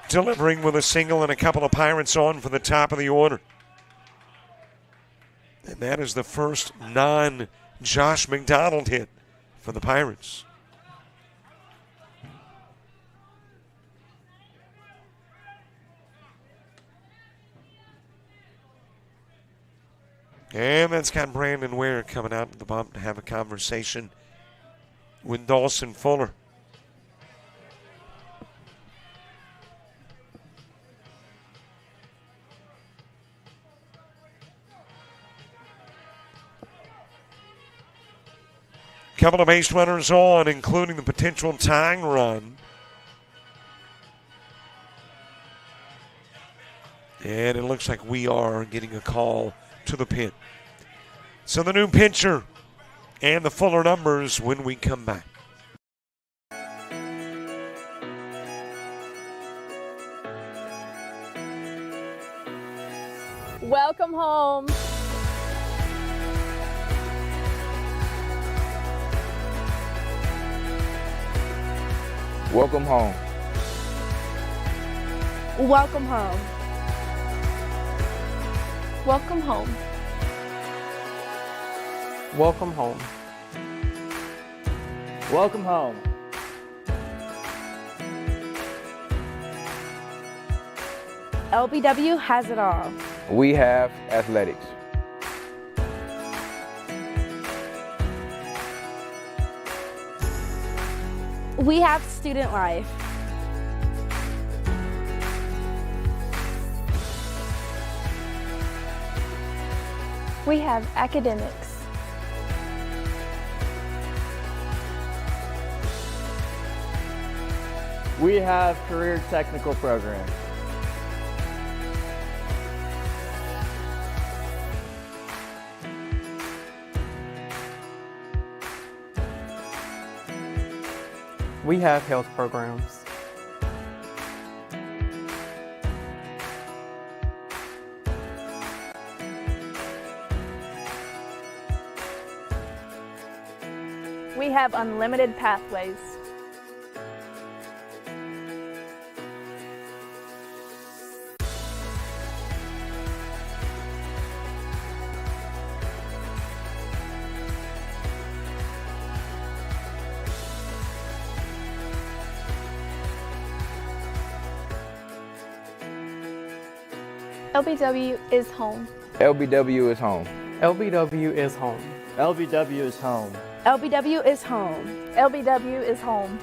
delivering with a single and a couple of Pirates on for the top of the order. And that is the first non-Josh McDonald hit for the Pirates. And that's got Brandon Ware coming out of the bump to have a conversation with Dawson Fuller. Couple of base runners on, including the potential tying run. And it looks like we are getting a call to the pin. So the new pitcher and the Fuller numbers when we come back. Welcome home. Welcome home. Welcome home. Welcome home. Welcome home. Welcome home. LBW has it all. We have athletics. We have student life. We have academics. We have career technical programs. We have health programs. We have unlimited pathways. LBW is home. LBW is home. LBW is home. LBW is home. LBW is home. LBW is home.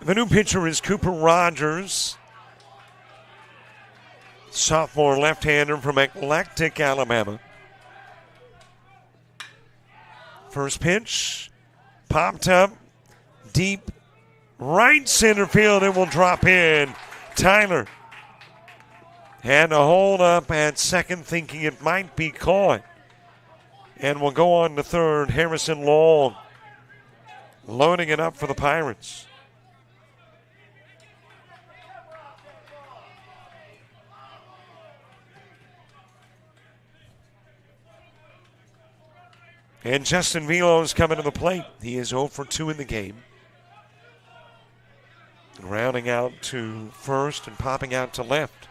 The new pitcher is Cooper Rogers, sophomore left-hander from Eclectic, Alabama. First pitch, popped up, deep right center field. It will drop in. Tyler had to hold up at second, thinking it might be caught. And will go on to third. Harrison Long loading it up for the Pirates. And Justin Velo's coming to the plate. He is 0 for 2 in the game. Rounding out to first and popping out to left.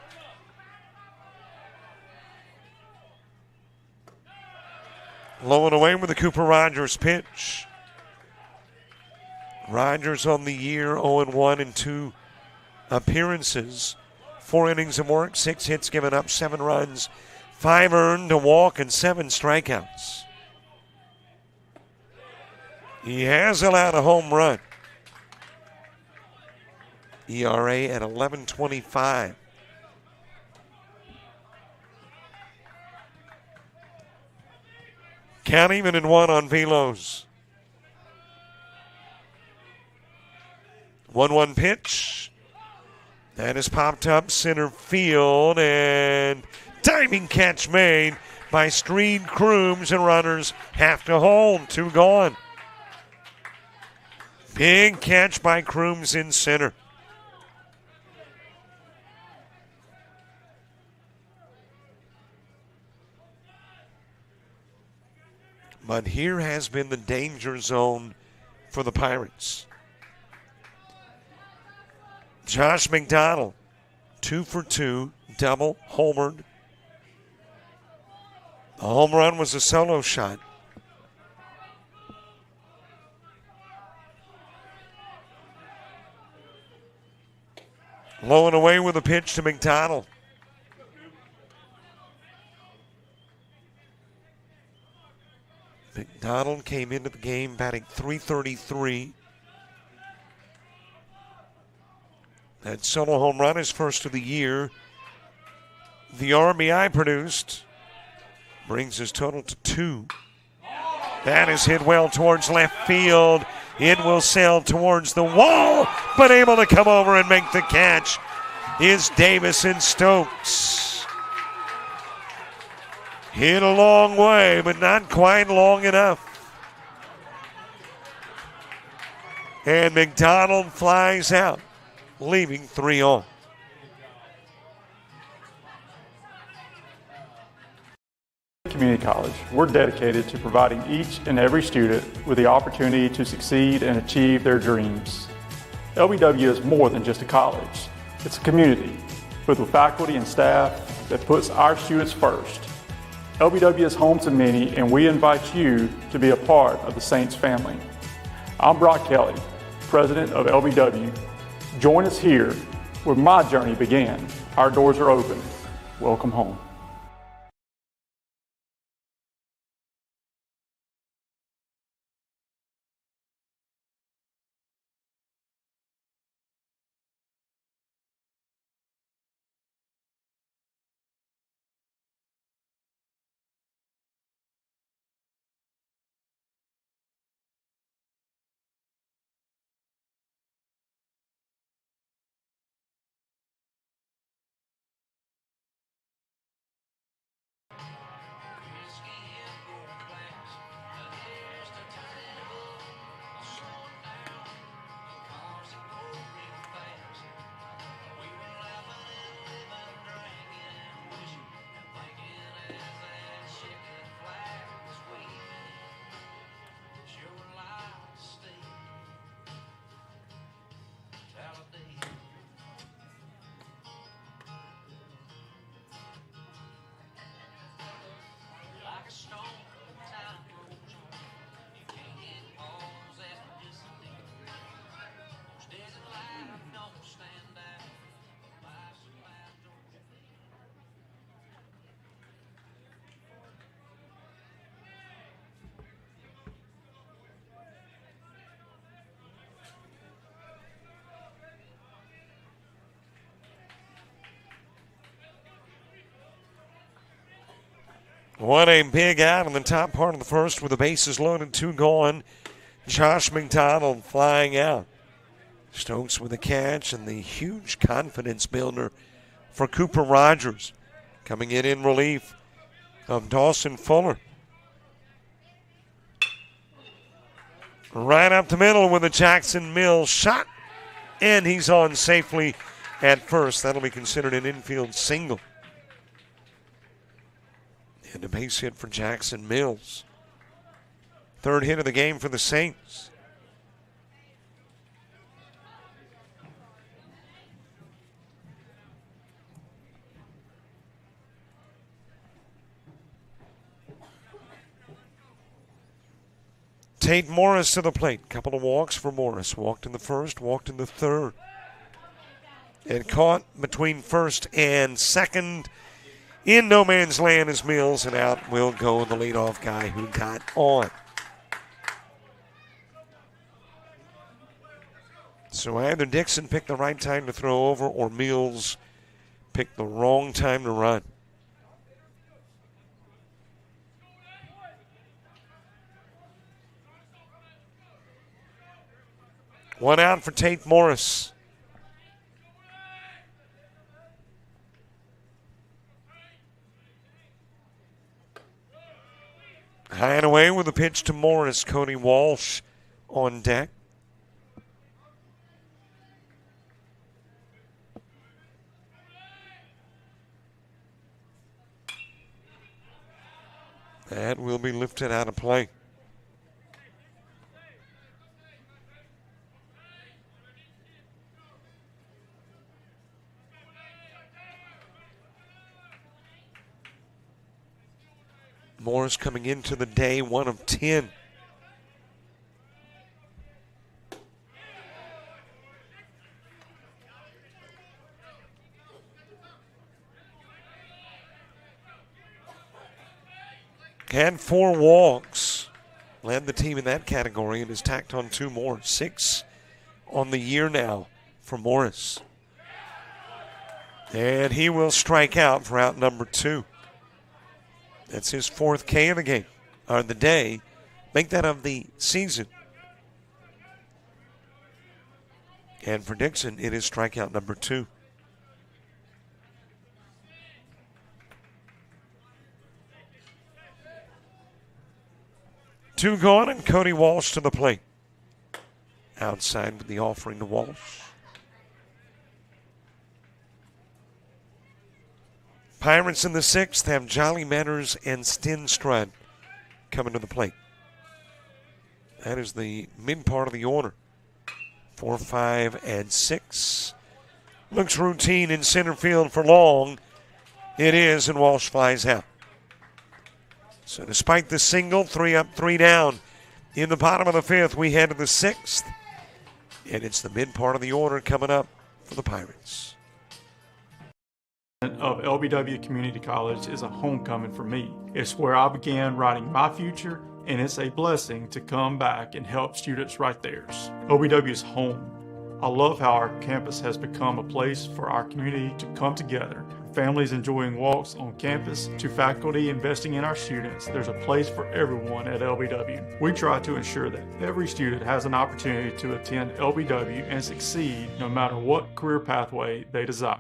Low and away with the Cooper Rogers pitch. Rogers on the year 0-1 in 2 appearances. 4 innings of work, 6 hits given up, 7 runs, 5 earned, a walk, and 7 strikeouts. He has allowed a home run. ERA at 11.25. Count even in 1 on Velos. 1-1 pitch. That is popped up center field, and diving catch made by Streed Crooms, and runners have to hold. 2 gone. Big catch by Crooms in center. But here has been the danger zone for the Pirates. Josh McDonald, 2 for 2, double, homered. The home run was a solo shot. Low and away with a pitch to McDonald. McDonald came into the game batting .333. That solo home run is first of the year. The RBI produced brings his total to 2. That is hit well towards left field. It will sail towards the wall, but able to come over and make the catch is Davison Stokes. Hit a long way, but not quite long enough. And McDonald flies out, leaving 3 on. Community College, we're dedicated to providing each and every student with the opportunity to succeed and achieve their dreams. LBW is more than just a college. It's a community with a faculty and staff that puts our students first. LBW is home to many, and we invite you to be a part of the Saints family. I'm Brock Kelly, president of LBW. Join us here where my journey began. Our doors are open. Welcome home. What a big out in the top part of the first with the bases loaded, 2 gone. Josh McDonald flying out. Stokes with a catch and the huge confidence builder for Cooper Rogers. Coming in relief of Dawson Fuller. Right up the middle with a Jackson Mills shot. And he's on safely at first. That'll be considered an infield single. And a base hit for Jackson Mills. Third hit of the game for the Saints. Tate Morris to the plate. Couple of walks for Morris. Walked in the first, walked in the third. And caught between first and second. In no man's land is Mills, and out will go the leadoff guy who got on. So either Dixon picked the right time to throw over or Mills picked the wrong time to run. One out for Tate Morris. High and away with a pitch to Morris. Cody Walsh on deck. That will be lifted out of play. Morris coming into the day 1 of 10. Had 4 walks. Led the team in that category and has tacked on 2 more. 6 on the year now for Morris. And he will strike out for out number 2. That's his 4th K of the game, or the day. Make that of the season. And for Dixon, it is strikeout number 2. Two gone, and Cody Walsh to the plate. Outside with the offering to Walsh. Pirates in the 6th have Jolly Manners and Stenstrud coming to the plate. That is the mid part of the order. 4, 5, and 6. Looks routine in center field for long. It is, and Walsh flies out. So despite the single, 3 up, 3 down. In the bottom of the 5th, we head to the 6th. And it's the mid part of the order coming up for the Pirates. Of LBW Community College is a homecoming for me. It's where I began writing my future, and it's a blessing to come back and help students write theirs. LBW is home. I love how our campus has become a place for our community to come together. Families enjoying walks on campus to faculty investing in our students. There's a place for everyone at LBW. We try to ensure that every student has an opportunity to attend LBW and succeed no matter what career pathway they desire.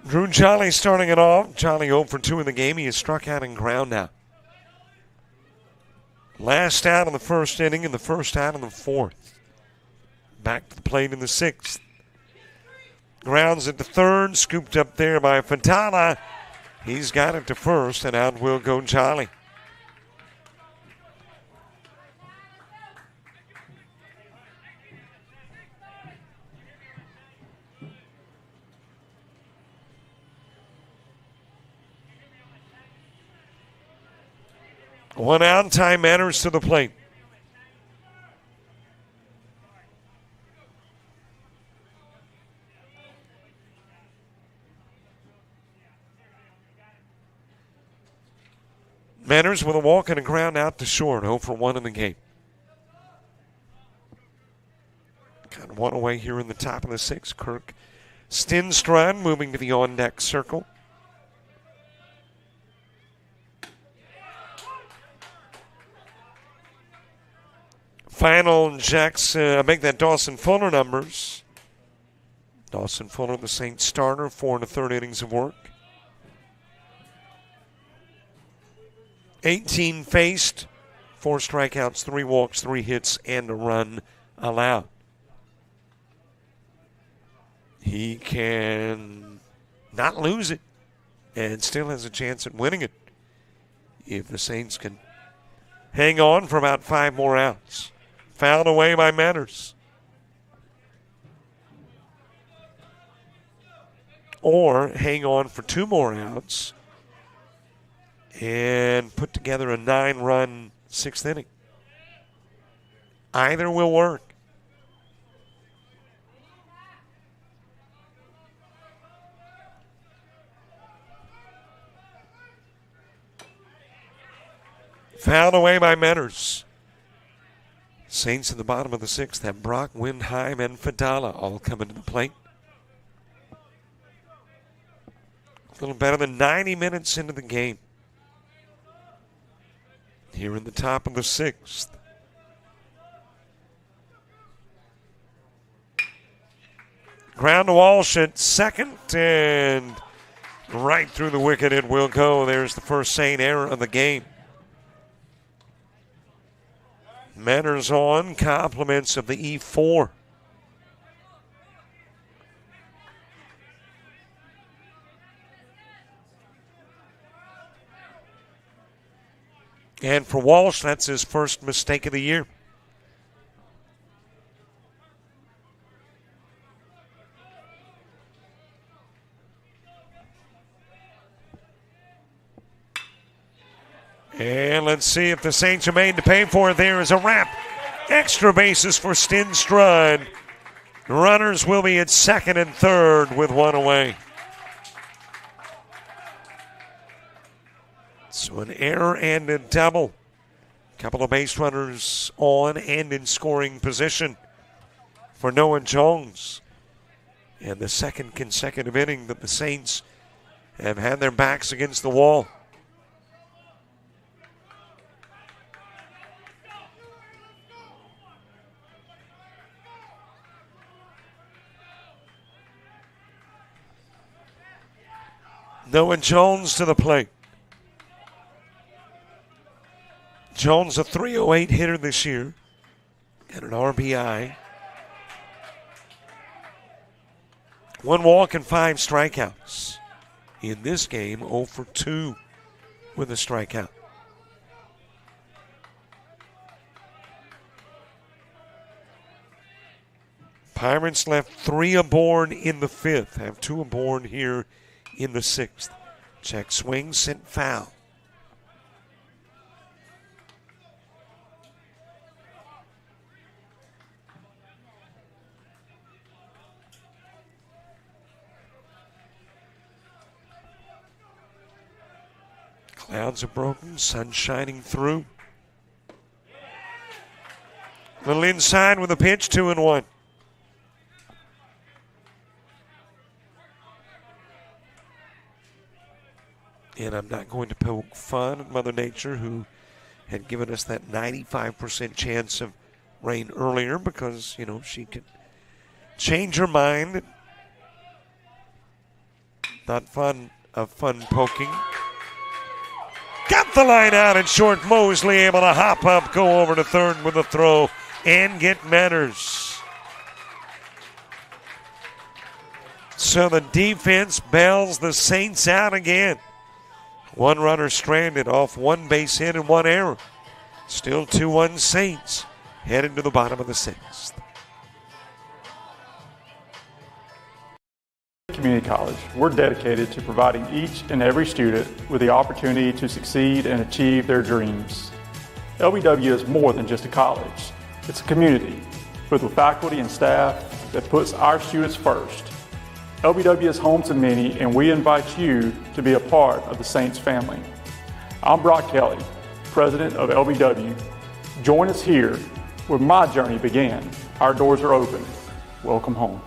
Drew Jolly starting it off. Jolly 0 for 2 in the game. He is struck out and ground out. Last out in the first inning and the first out in the fourth. Back to the plate in the sixth. Grounds at the third. Scooped up there by Fatala. He's got it to first, and out will go Jolly. One out, Ty Manners to the plate. Manners with a walk and a ground out to short, 0 for 1 in the game. Got one away here in the top of the sixth. Kirk Stenstrand moving to the on-deck circle. Final Jacks, make that Dawson Fuller numbers. Dawson Fuller, the Saints starter, 4 1/3 innings of work. 18 faced, 4 strikeouts, 3 walks, 3 hits, and a run allowed. He can not lose it and still has a chance at winning it if the Saints can hang on for about 5 more outs. Fouled away by Manners. Or hang on for 2 more outs and put together a 9-run 6th inning. Either will work. Fouled away by Manners. Saints in the bottom of the 6th have Brock, Windheim, and Fadala all coming to the plate. A little better than 90 minutes into the game. Here in the top of the 6th. Ground to Walsh at second, and right through the wicket it will go. There's the first Saint error of the game. Manners on, compliments of the E4. And for Walsh, that's his first mistake of the year. And let's see if the Saints are made to pay for it. There is a wrap. Extra bases for Stenstrand. Runners will be at second and third with 1 away. So an error and a double. Couple of base runners on and in scoring position for Noah Jones. And the second consecutive inning that the Saints have had their backs against the wall. Noah Jones to the plate. Jones, a .308 hitter this year, and an RBI. 1 walk and 5 strikeouts. In this game, 0 for 2 with a strikeout. Pirates left 3 aboard in the 5th, have 2 aboard here in the 6th. Check swing, sent foul. Clouds are broken, sun shining through. Little inside with a pitch, 2-1. And I'm not going to poke fun at Mother Nature, who had given us that 95% chance of rain earlier, because, you know, she could change her mind Not fun of fun poking. Got the line out in short. Mosley able to hop up, go over to third with a throw, and get manners. So the defense bails the Saints out again. One runner stranded off one base hit and one error. Still 2-1 Saints heading to the bottom of the sixth. Community College, we're dedicated to providing each and every student with the opportunity to succeed and achieve their dreams. LBW is more than just a college. It's a community with faculty and staff that puts our students first. LBW is home to many, and we invite you to be a part of the Saints family. I'm Brock Kelly, president of LBW. Join us here where my journey began. Our doors are open. Welcome home.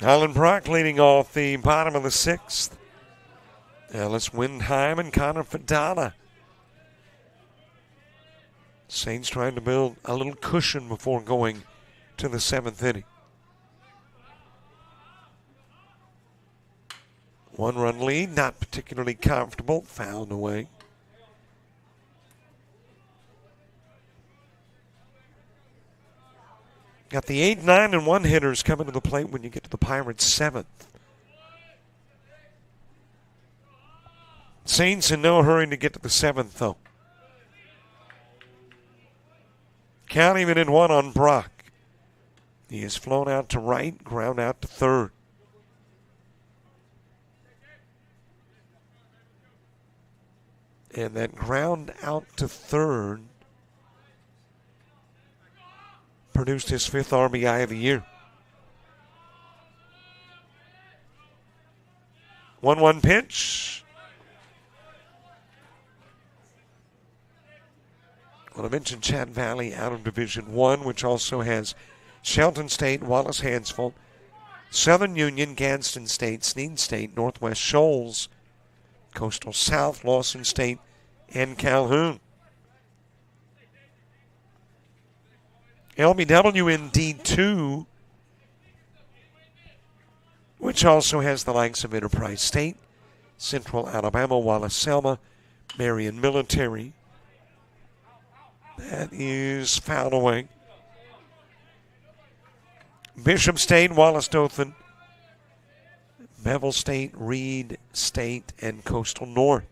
Alan Brock leading off the bottom of the sixth. Ellis Windheim and Connor Fadala. Saints trying to build a little cushion before going to the seventh inning. 1-run lead, not particularly comfortable, fouled away. Got the 8, 9, and 1 hitters coming to the plate when you get to the Pirates' seventh. Saints in no hurry to get to the seventh, though. Count even in 1 on Brock. He is flown out to right, ground out to third. And that ground out to third produced his 5th RBI of the year. 1-1 pitch. Well, I mentioned Chattahoochee Valley out of Division I, which also has Shelton State, Wallace Hansfeld, Southern Union, Gadsden State, Sneed State, Northwest Shoals, Coastal South, Lawson State, and Calhoun. LBW in D2, which also has the likes of Enterprise State, Central Alabama, Wallace-Selma, Marion Military. That is fouled away. Bishop State, Wallace-Dothan, Bevel State, Reed State, and Coastal North.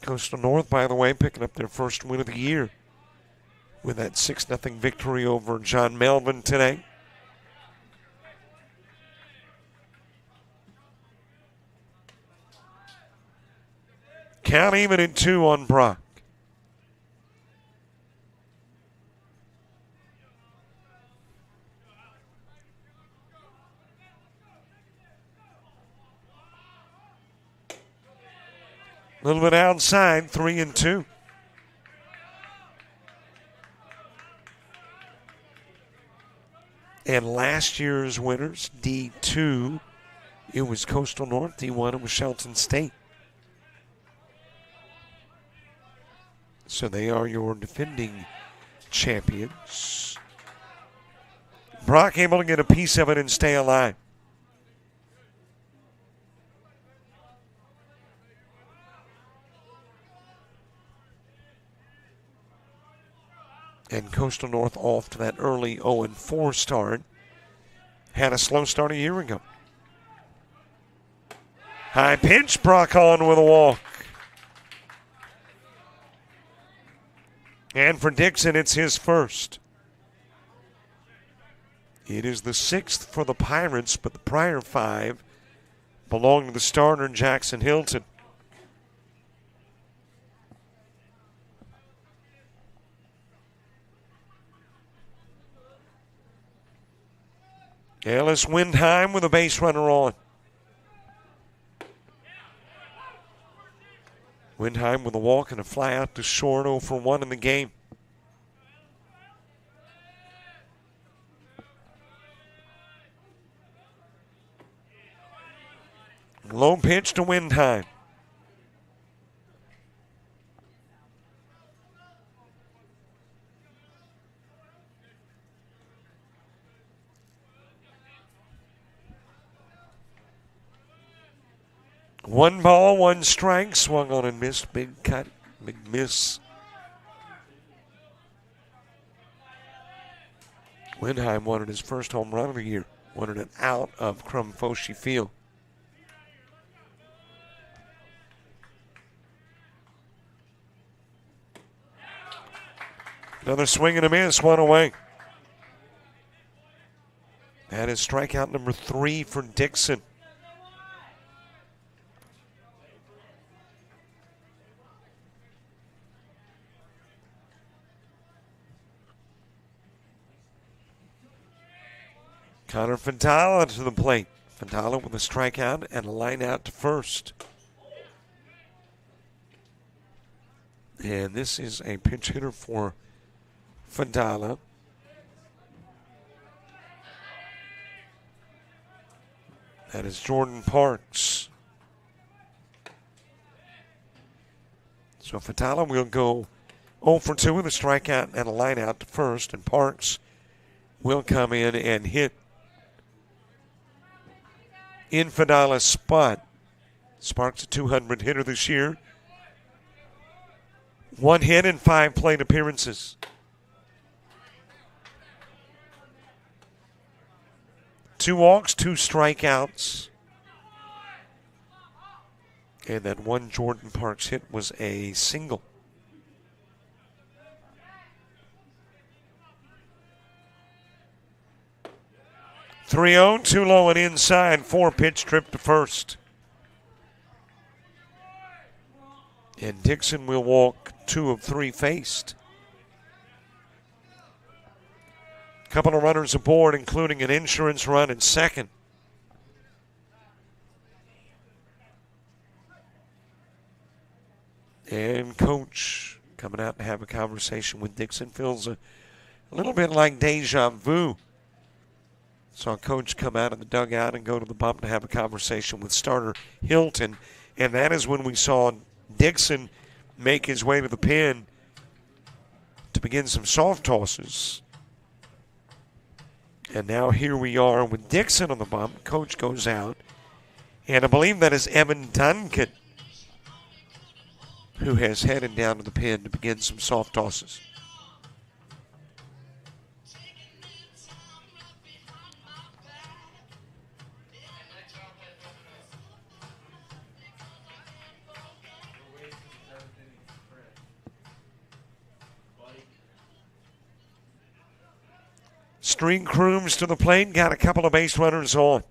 Coastal North, by the way, picking up their first win of the year with that 6-0 victory over John Melvin today. Count even at 2 on Brock. A little bit outside, 3-2. And last year's winners, D2, it was Coastal North. D1, it was Shelton State. So they are your defending champions. Brock able to get a piece of it and stay alive. And Coastal North off to that early 0-4 start. Had a slow start a year ago. High pitch, Brock on with a walk. And for Dixon, it's his first. It is the 6th for the Pirates, but the prior 5 belong to the starter, Jackson Hilton. Ellis Windheim with a base runner on. Windheim with a walk and a fly out to short, 0 for 1 in the game. Low pitch to Windheim. One ball, one strike, swung on and missed. Big cut, big miss. Windheim wanted his first home run of the year. Wanted it out of Crumfoshi Field. Another swing and a miss, one away. That is strikeout number 3 for Dixon. Connor Fantala to the plate. Fantala with a strikeout and a line out to first. And this is a pinch hitter for Fantala. That is Jordan Parks. So Fantala will go 0 for 2 with a strikeout and a line out to first, and Parks will come in and hit in Fantala's spot. Sparks a 200 hitter this year. 1 hit and 5 plate appearances. Two walks, 2 strikeouts. And that one Jordan Parks hit was a single. (3-0), too low and inside, 4-pitch trip to first. And Dixon will walk 2 of 3 faced. Couple of runners aboard, including an insurance run at second. And Coach coming out to have a conversation with Dixon. Feels a little bit like deja vu. Saw Coach come out of the dugout and go to the bump to have a conversation with starter Hilton. And that is when we saw Dixon make his way to the pen to begin some soft tosses. And now here we are with Dixon on the bump. Coach goes out. And I believe that is Evan Duncan who has headed down to the pen to begin some soft tosses. String Crooms to the plate, got a couple of base runners on.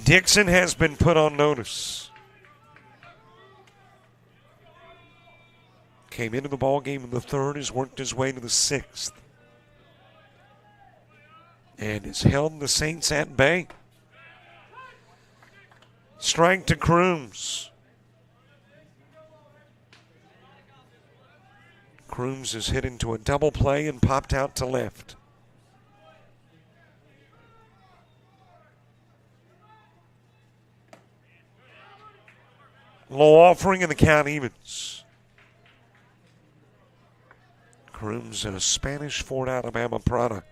Dixon has been put on notice. Came into the ball game in the third, has worked his way to the sixth, and has held the Saints at bay. Strike to Crooms. Crooms is hit into a double play and popped out to left. Low offering and the count evens. Crooms, a Spanish Fort Alabama product.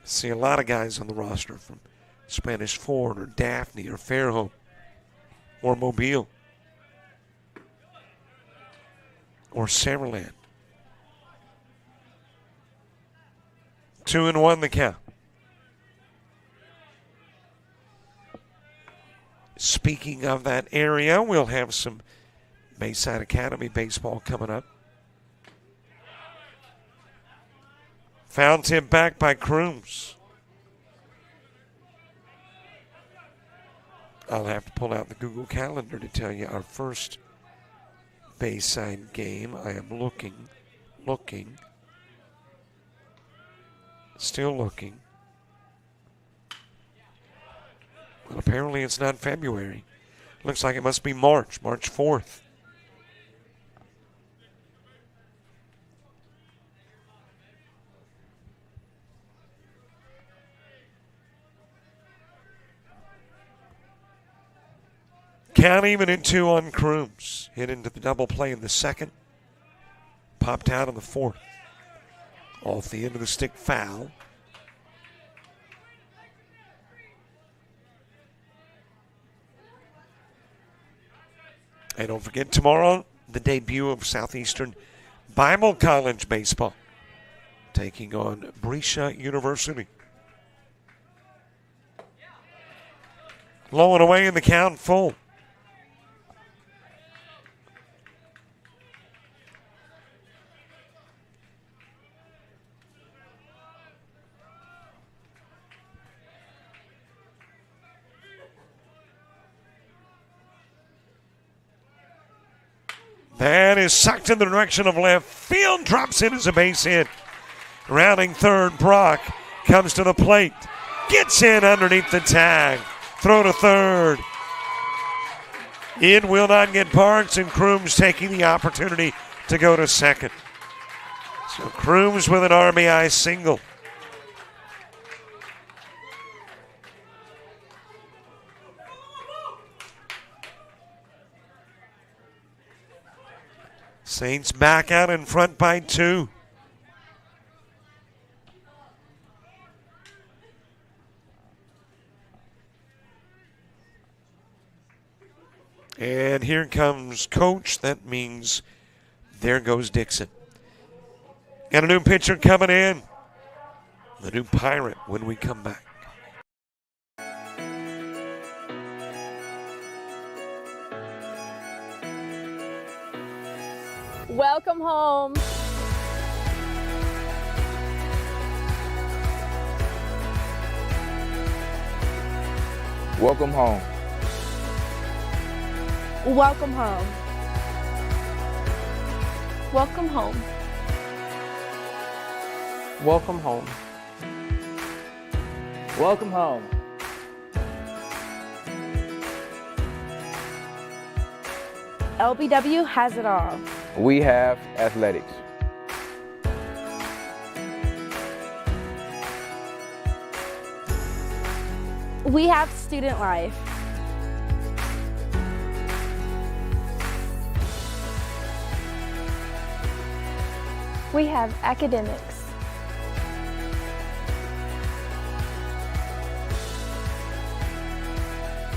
See a lot of guys on the roster from Spanish Fort or Daphne or Fairhope or Mobile or Summerland. 2-1 the count. Speaking of that area, we'll have some Bayside Academy baseball coming up. Foul tip back by Crooms. I'll have to pull out the Google Calendar to tell you our first Bayside game. I am looking, still looking. Well, apparently it's not February. Looks like it must be March 4th. Count even at 2 on Crooms. Hit into the double play in the second. Popped out in the fourth. Off the end of the stick foul. And don't forget, tomorrow, the debut of Southeastern Bible College baseball, taking on Brescia University. Low and away in the count, full. That is sucked in the direction of left field. Drops in as a base hit. Rounding third, Brock comes to the plate. Gets in underneath the tag. Throw to third. It will not get Parks, and Crooms taking the opportunity to go to second. So Crooms with an RBI single. Saints back out in front by 2. And here comes Coach. That means there goes Dixon. Got a new pitcher coming in. The new Pirate when we come back. Welcome home. Welcome home. Welcome home. Welcome home. Welcome home. Welcome home. LBW has it all. We have athletics. We have student life. We have academics.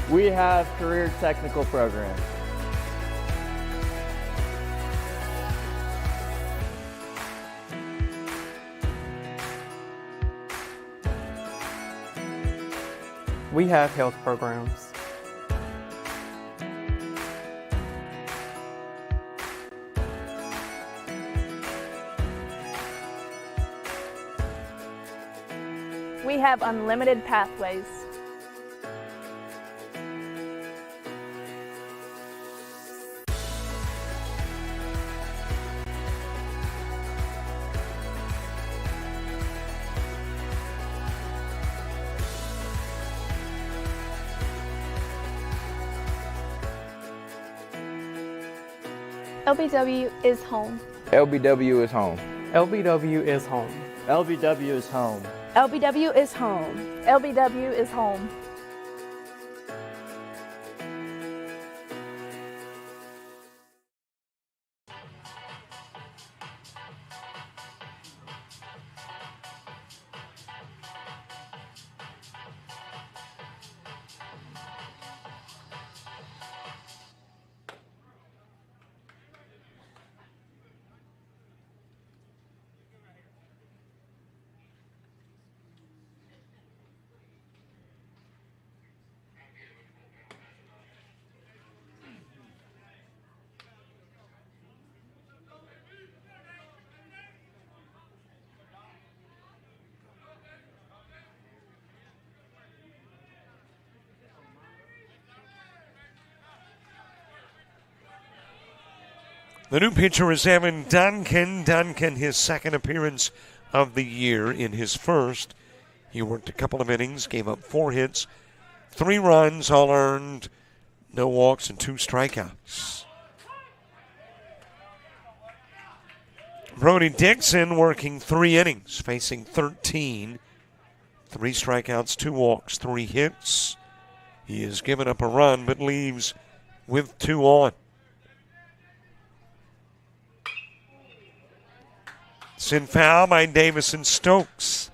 We have career technical programs. We have health programs. We have unlimited pathways. LBW is home. LBW is home. LBW is home. LBW is home. LBW is home. LBW is home. The new pitcher is Evan Duncan. Duncan, his second appearance of the year. In his first, he worked a couple of innings, gave up 4 hits, 3 runs, all earned, no walks, and 2 strikeouts. Brody Dixon working 3 innings, facing 13. 3 strikeouts, 2 walks, 3 hits. He has given up a run, but leaves with 2 on. Sin foul by Davison Stokes.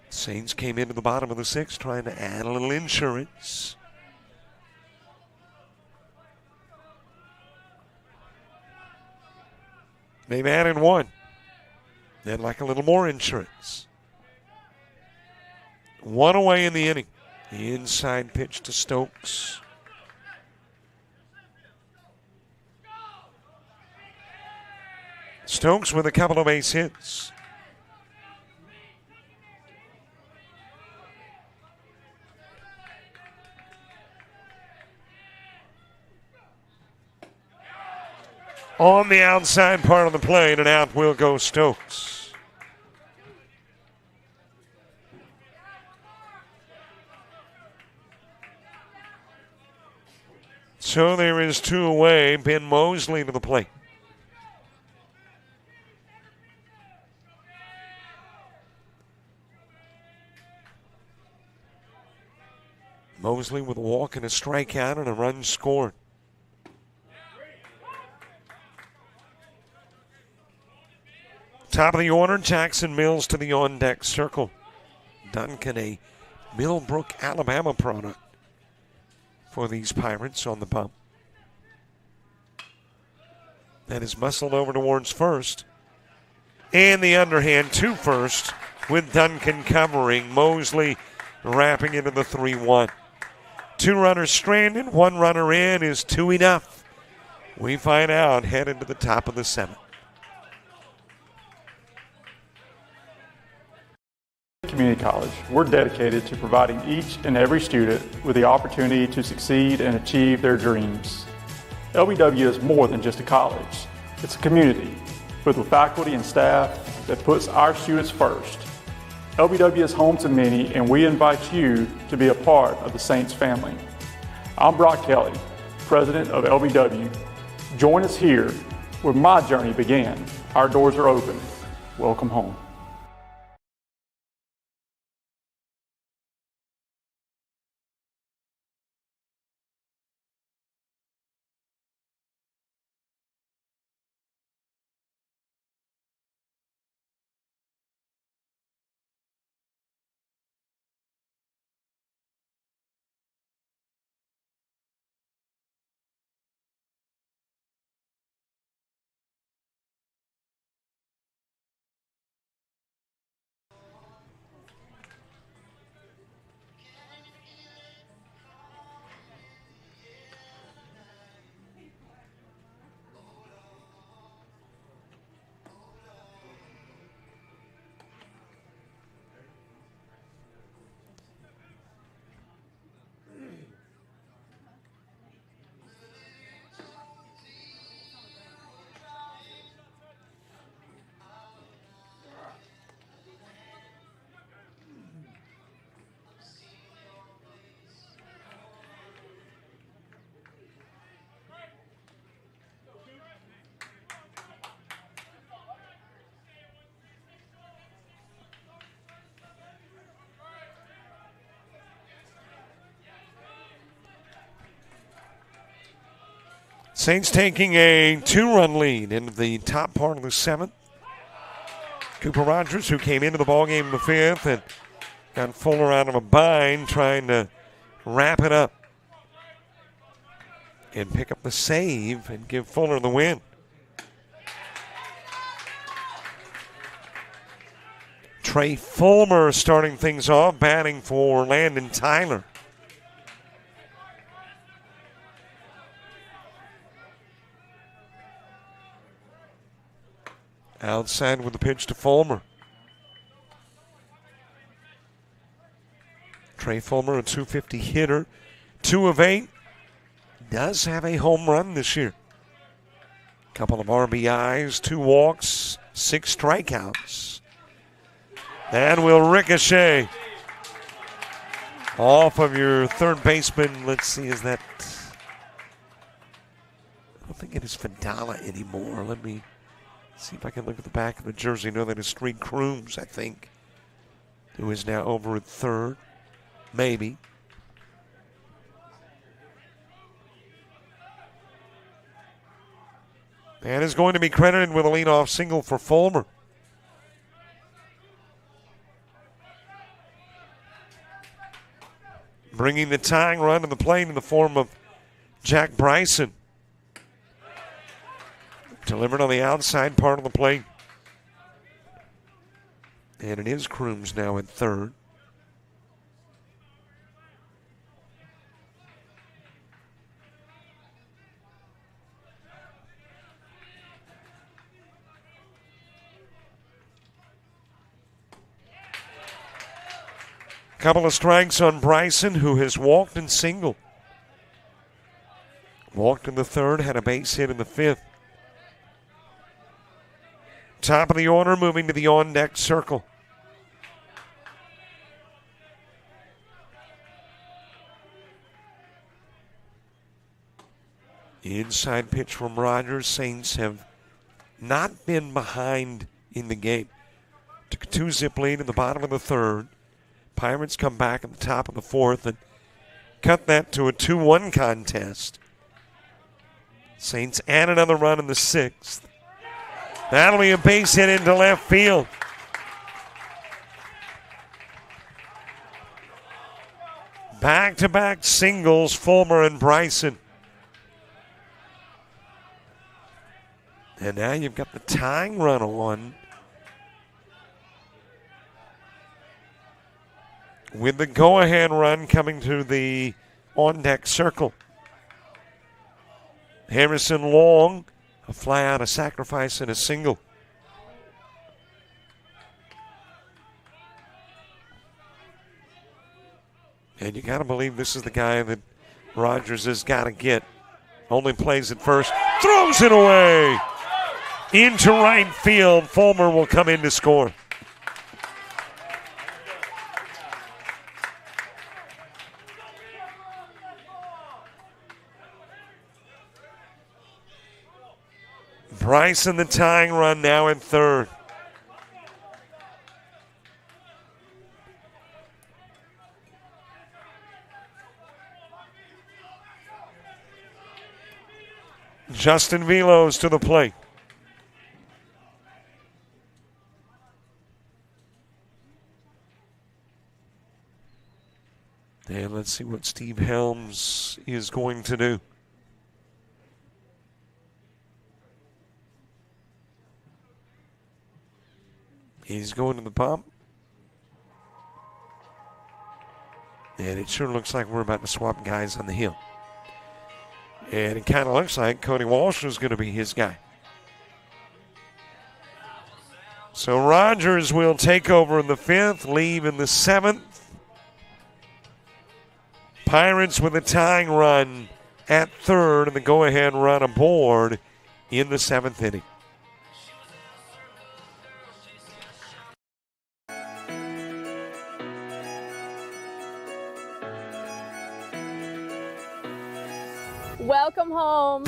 Saints came into the bottom of the 6th trying to add a little insurance. They've added 1. They'd like a little more insurance. 1 away in the inning. The inside pitch to Stokes. Stokes with a couple of base hits. On the outside part of the plate, and out will go Stokes. So there is 2 away. Ben Mosley to the plate. Mosley with a walk and a strikeout and a run scored. Top of the order, Jackson Mills to the on-deck circle. Duncan, a Millbrook, Alabama product for these Pirates on the bump. That is muscled over towards first. And the underhand to first with Duncan covering. Mosley wrapping into the 3-1. 2 runners stranded, 1 runner in. Is 2 enough? We find out headed to the top of the 7th. Community College, we're dedicated to providing each and every student with the opportunity to succeed and achieve their dreams. LBW is more than just a college. It's a community with faculty and staff that puts our students first. LBW is home to many, and we invite you to be a part of the Saints family. I'm Brock Kelly, president of LBW. Join us here where my journey began. Our doors are open. Welcome home. Saints taking a 2-run lead into the top part of the 7th. Cooper Rogers, who came into the ballgame in the 5th and got Fuller out of a bind, trying to wrap it up and pick up the save and give Fuller the win. Trey Fulmer starting things off, batting for Landon Tyler. Outside with the pitch to Fulmer. Trey Fulmer, a .250 hitter, 2 of 8. Does have a home run this year. Couple of RBIs, 2 walks, 6 strikeouts. And will ricochet off of your third baseman. Let's see, is that... I don't think it is Fadala anymore. Let me see if I can look at the back of the jersey. No, that is Street Crooms, I think, who is now over at third. Maybe. And is going to be credited with a leadoff single for Fulmer. Bringing the tying run to the plate in the form of Jack Bryson. Delivered on the outside part of the plate. And it is Crooms now at third. Couple of strikes on Bryson, who has walked and singled. Walked in the 3rd, had a base hit in the 5th. Top of the order, moving to the on-deck circle. Inside pitch from Rogers. Saints have not been behind in the game. Took a 2-zip lead in the bottom of the 3rd. Pirates come back at the top of the 4th and cut that to a 2-1 contest. Saints add another run in the 6th. That'll be a base hit into left field. Back-to-back singles, Fulmer and Bryson. And now you've got the tying run on with the go-ahead run coming to the on-deck circle. Harrison Long, a fly out, a sacrifice, and a single. And you got to believe this is the guy that Rogers has got to get. Only plays at first, throws it away. Into right field, Fulmer will come in to score. Bryson, the tying run, now in third. Justin Velos to the plate. And let's see what Steve Helms is going to do. He's going to the pump. And it sure looks like we're about to swap guys on the hill. And it kind of looks like Cody Walsh is going to be his guy. So Rogers will take over in the 5th, leave in the 7th. Pirates with a tying run at third and the go-ahead run aboard in the 7th inning. Welcome home.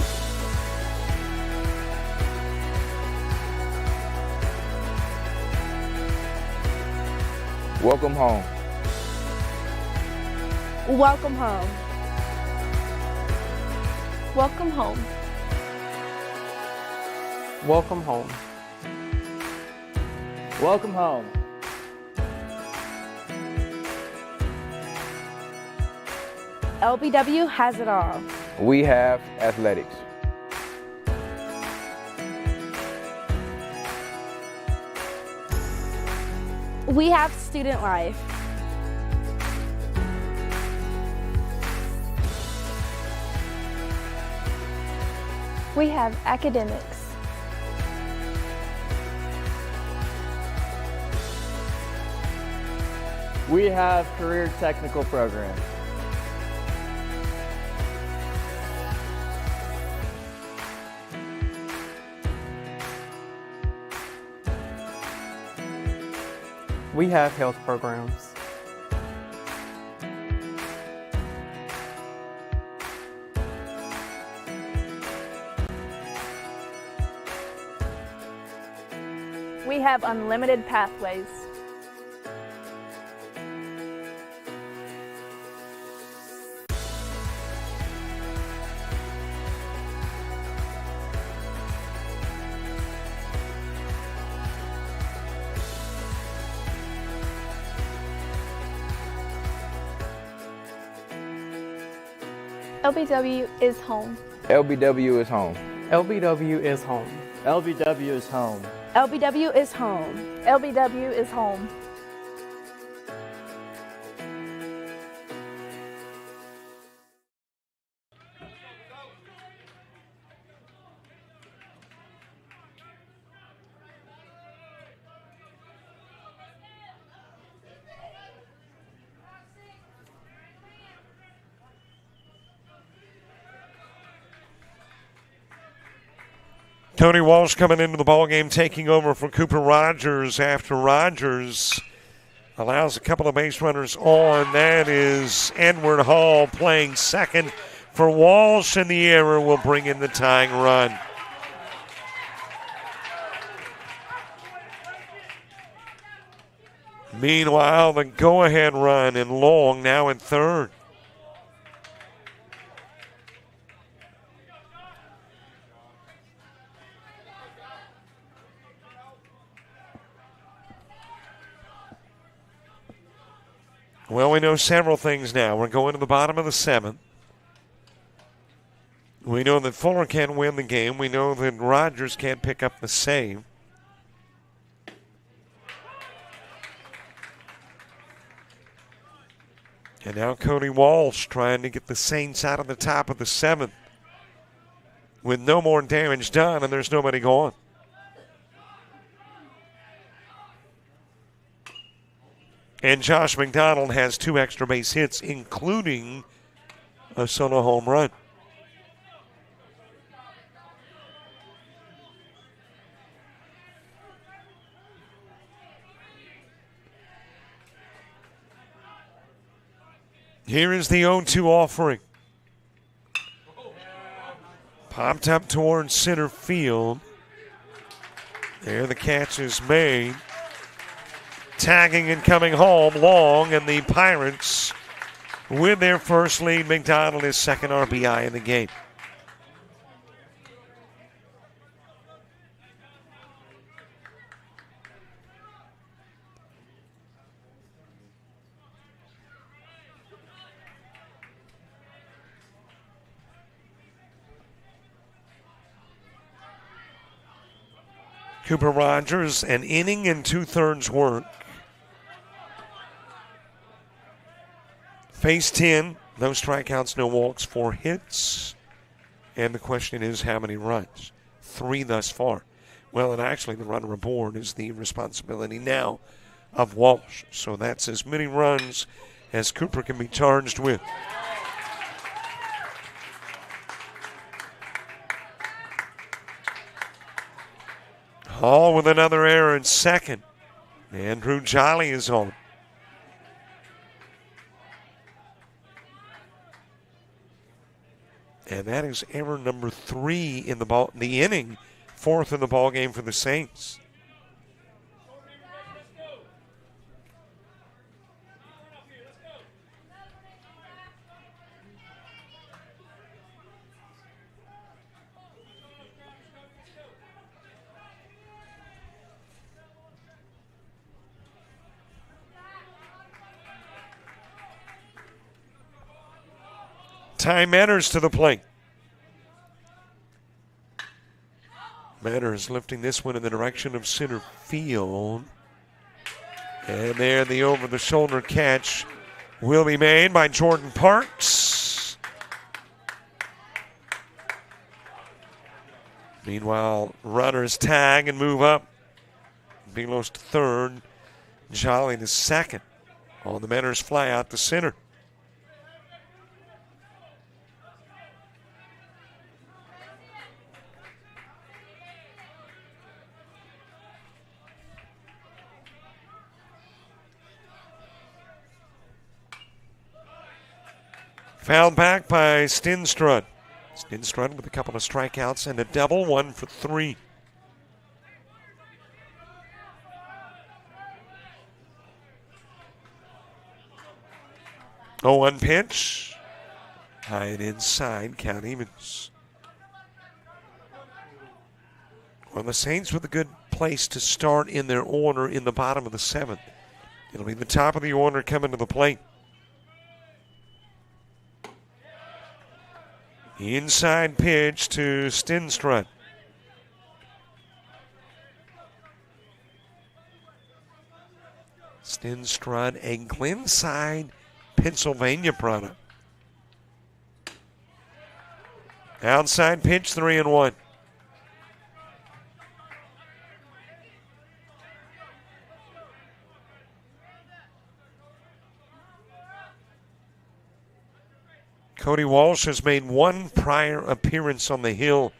Welcome home. Welcome home. Welcome home. Welcome home. Welcome home. LBW has it all. We have athletics. We have student life. We have academics. We have career technical programs. We have health programs. We have unlimited pathways. LBW is home. LBW is home. LBW is home. LBW is home. LBW is home. LBW is home. Tony Walsh coming into the ballgame, taking over for Cooper Rogers after Rogers allows a couple of base runners on. That is Edward Hall playing second for Walsh, and the error will bring in the tying run. Meanwhile, the go-ahead run in Long now in third. Well, we know several things now. We're going to the bottom of the seventh. We know that Fuller can't win the game. We know that Rogers can't pick up the save. And now Cody Walsh trying to get the Saints out of the top of the seventh with no more damage done, and there's nobody gone. And Josh McDonald has 2 extra base hits, including a solo home run. Here is the 0-2 offering. Popped up towards center field. There the catch is made. Tagging and coming home, Long, and the Pirates with their first lead. McDonald is second RBI in the game. Cooper Rogers, an inning and 2/3 work. Phase 10, no strikeouts, no walks, 4 hits. And the question is, how many runs? 3 thus far. Well, and actually the runner aboard is the responsibility now of Walsh. So that's as many runs as Cooper can be charged with. Hall with another error in second. Andrew Jolly is home. And that is error number 3 in the inning, 4th in the ball game for the Saints. Ty Manners to the plate. Manners lifting this one in the direction of center field. And there the over-the-shoulder catch will be made by Jordan Parks. Meanwhile, runners tag and move up. Velos to third. Jolly to second. On the Manners fly out to center. Fouled back by Stenstrud. Stenstrud with a couple of strikeouts and a double, 1 for 3. Oh, 1 pitch. High and inside, count evens. Well, the Saints with a good place to start in their order in the bottom of the 7th. It'll be the top of the order coming to the plate. Inside pitch to Stenstrud. Stenstrud, a Glenside, Pennsylvania product. Outside pitch, 3-1. Cody Walsh has made 1 prior appearance on the hill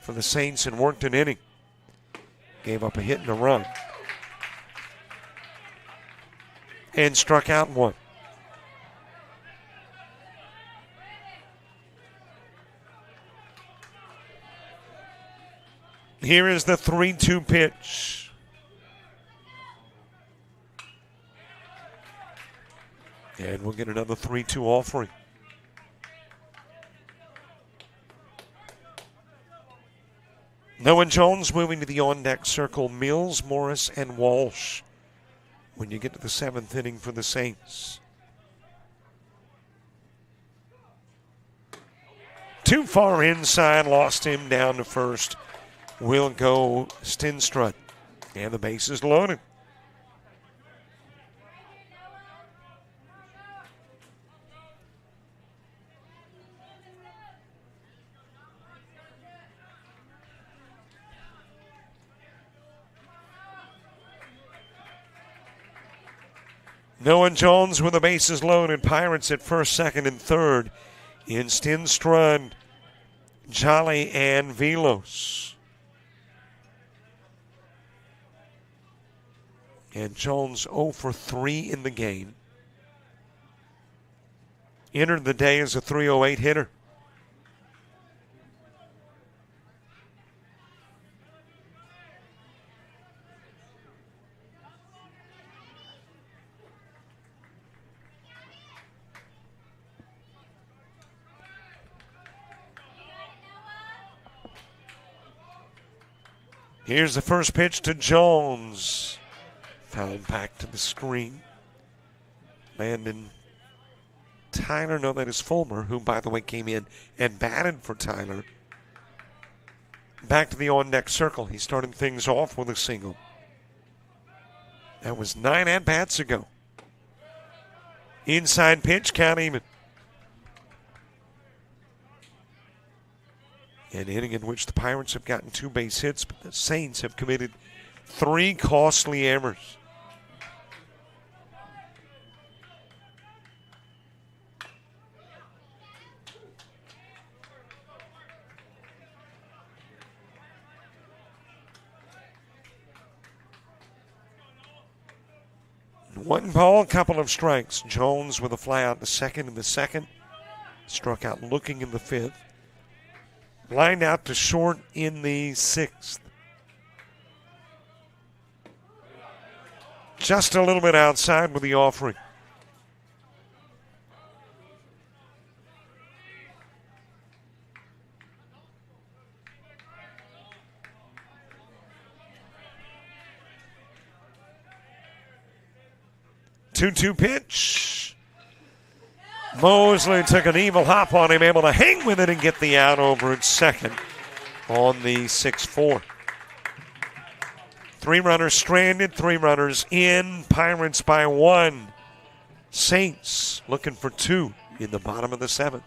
for the Saints and worked an inning. Gave up a hit and a run. And struck out 1. Here is the 3-2 pitch. And we'll get another 3-2 offering. Noah Jones moving to the on-deck circle. Mills, Morris, and Walsh when you get to the 7th inning for the Saints. Too far inside, lost him down to first. Will go Stenstrud. And the base is loaded. Noah Jones with the bases loaded. Pirates at first, second, and third. In Stenstrud, Jolly, and Velos. And Jones 0 for 3 in the game. Entered the day as a 308 hitter. Here's the first pitch to Jones. Fouled back to the screen. Landon Tyler, no, that is Fulmer, who, by the way, came in and batted for Tyler. Back to the on-deck circle. He started things off with a single. That was 9 at-bats ago. Inside pitch, count even. An inning in which the Pirates have gotten 2 base hits, but the Saints have committed 3 costly errors. One ball, couple of strikes. Jones with a fly out in the second. Struck out looking in the 5th. Lined out to short in the 6th. Just a little bit outside with the offering. Two pitch. Mosley took an evil hop on him, able to hang with it and get the out over at second on the 6-4. 3 runners stranded, 3 runners in. Pirates by 1. Saints looking for 2 in the bottom of the 7th.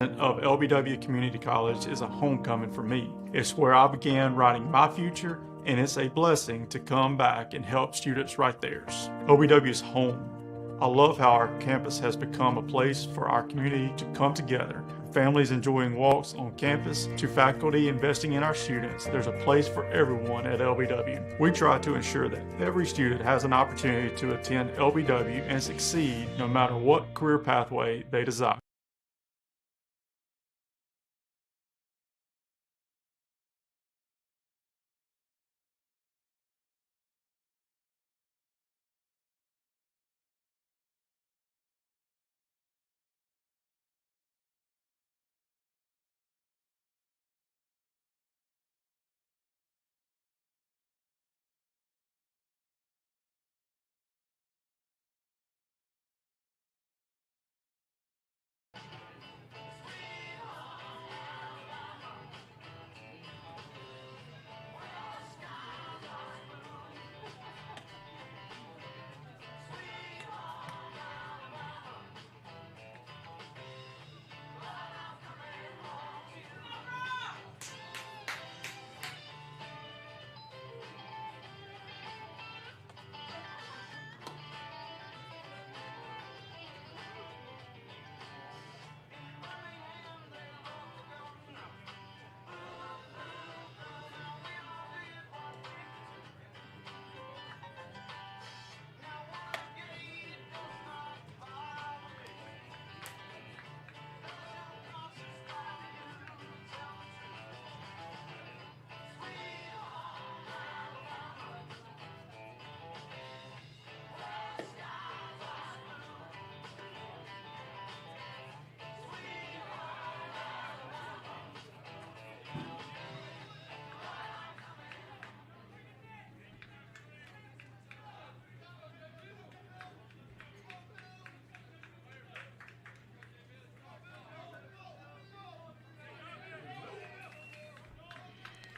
Of LBW Community College is a homecoming for me. It's where I began writing my future, and it's a blessing to come back and help students write theirs. LBW is home. I love how our campus has become a place for our community to come together. Families enjoying walks on campus, to faculty investing in our students. There's a place for everyone at LBW. We try to ensure that every student has an opportunity to attend LBW and succeed no matter what career pathway they desire.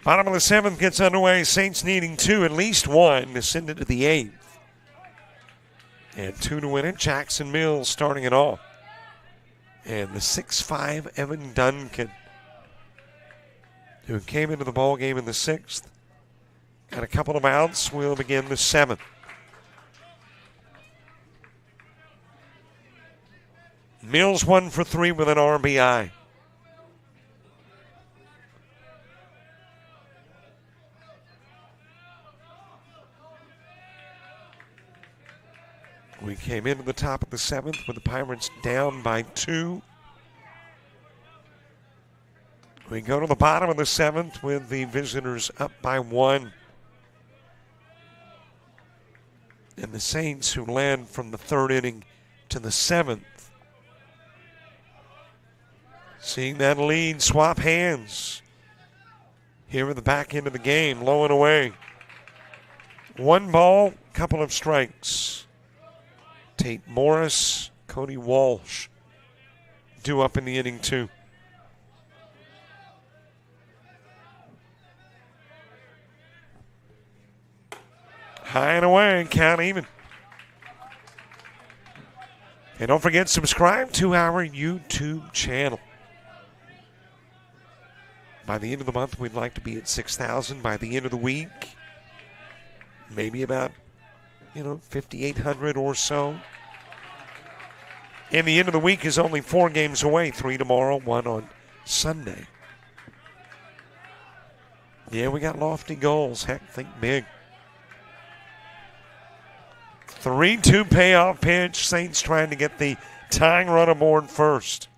Bottom of the 7th gets underway. Saints needing 2, at least 1, to send it to the 8th. And 2 to win it. Jackson Mills starting it off. And the 6'5" Evan Duncan, who came into the ball game in the 6th. Got a couple of outs. Will begin the 7th. Mills 1 for 3 with an RBI. We came into the top of the 7th with the Pirates down by 2. We go to the bottom of the 7th with the visitors up by 1. And the Saints, who led from the 3rd inning to the 7th, seeing that lead swap hands here at the back end of the game, low and away. 1 ball, couple of strikes. Tate Morris, Cody Walsh due up in the inning 2. High and away, count even. And don't forget, subscribe to our YouTube channel. By the end of the month, we'd like to be at 6,000. By the end of the week, maybe about 5,800 or so. And the end of the week is only 4 games away, 3 tomorrow, 1 on Sunday. Yeah, we got lofty goals. Heck, think big. 3-2 payoff pitch. Saints trying to get the tying run aboard first.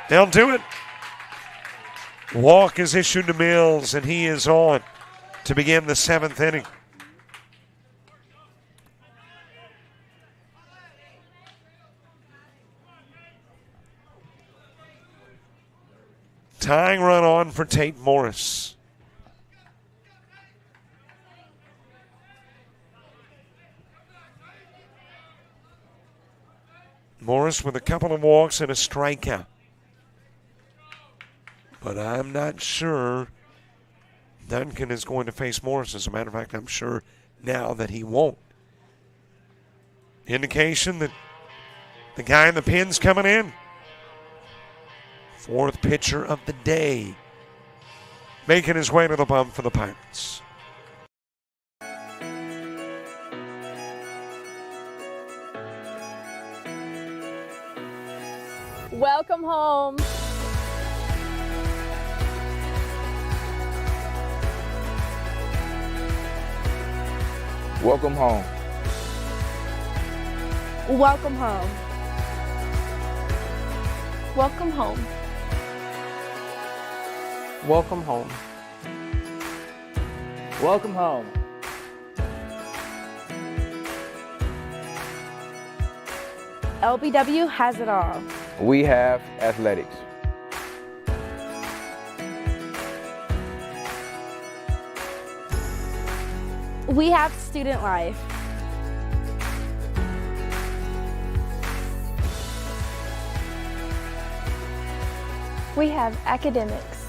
They'll do it. Walk is issued to Mills, and he is on to begin the 7th inning. Tying run on for Tate Morris. Morris with a couple of walks and a strikeout. But I'm not sure Duncan is going to face Morris. As a matter of fact, I'm sure now that he won't. Indication that the guy in the pin's coming in. Fourth pitcher of the day, making his way to the bump for the Pirates. Welcome home. Welcome home. Welcome home. Welcome home. Welcome home. Welcome home. LBW has it all. We have athletics. We have student life. We have academics.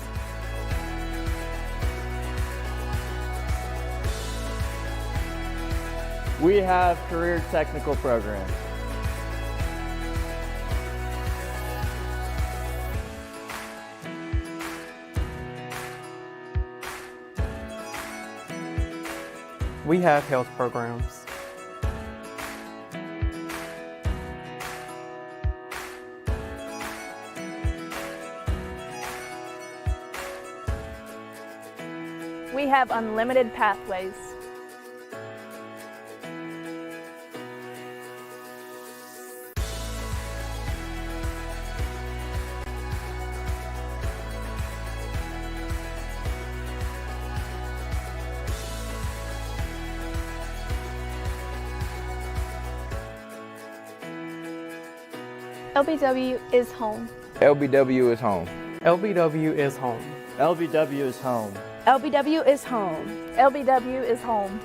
We have career technical programs. We have health programs. We have unlimited pathways. LBW is home. LBW is home. LBW is home. LBW is home. LBW is home. LBW is home.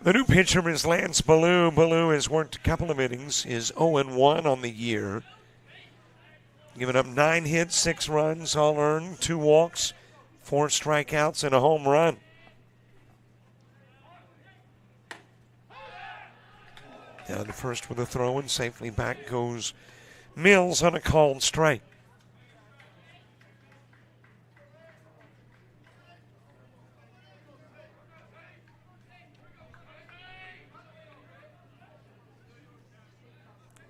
The new pitcher is Lance Ballou. Ballou has worked a couple of innings, is 0-1 on the year. Giving up 9 hits, 6 runs, all earned, 2 walks, 4 strikeouts, and a home run. Down to first with a throw, and safely back goes Mills on a called strike.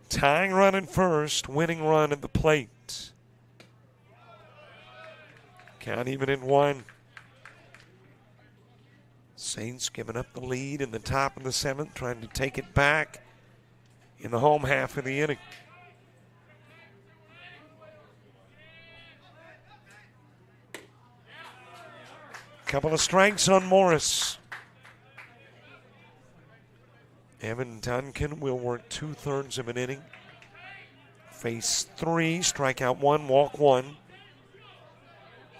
Tying run at first, winning run at the plate. Count even at 1. Saints giving up the lead in the top of the 7th, trying to take it back in the home half of the inning. Couple of strikes on Morris. Evan Duncan will work 2/3 of an inning. Face 3, strikeout 1, walk 1.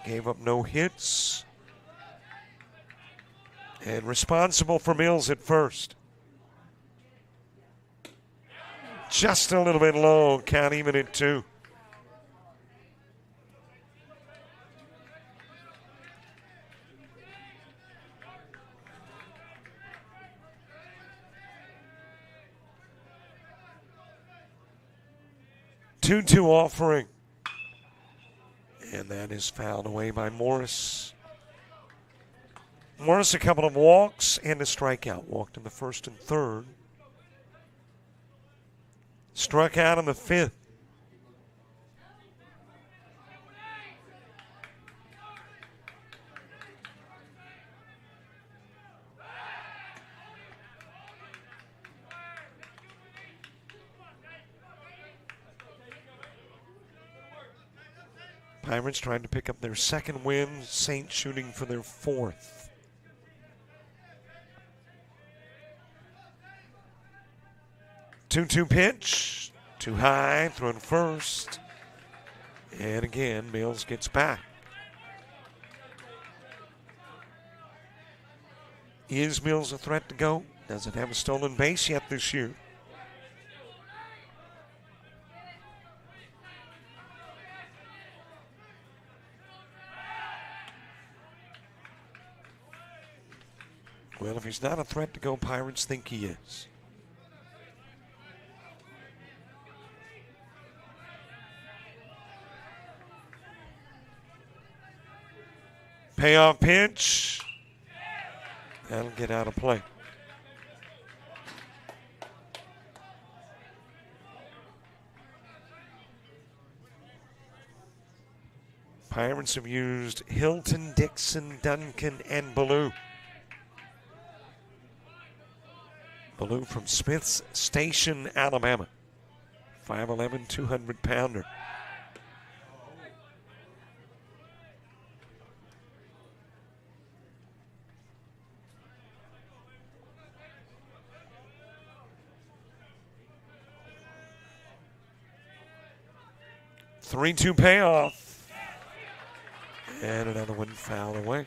Gave up no hits. And responsible for Mills at first. Just a little bit low, count even at 2. Two-two offering. And that is fouled away by Morris. Morris, a couple of walks and a strikeout. Walked in the 1st and 3rd. Struck out in the 5th. Pirates trying to pick up their second win. Saints shooting for their fourth. Two-two pitch. Too high. Thrown first. And again, Mills gets back. Is Mills a threat to go? Doesn't have a stolen base yet this year. Well, if he's not a threat to go, Pirates think he is. Payoff pitch. That'll get out of play. Pirates have used Hilton, Dixon, Duncan, and Ballou. Ballou from Smith's Station, Alabama. 5'11", 200-pounder. Three-two payoff. And another one fouled away.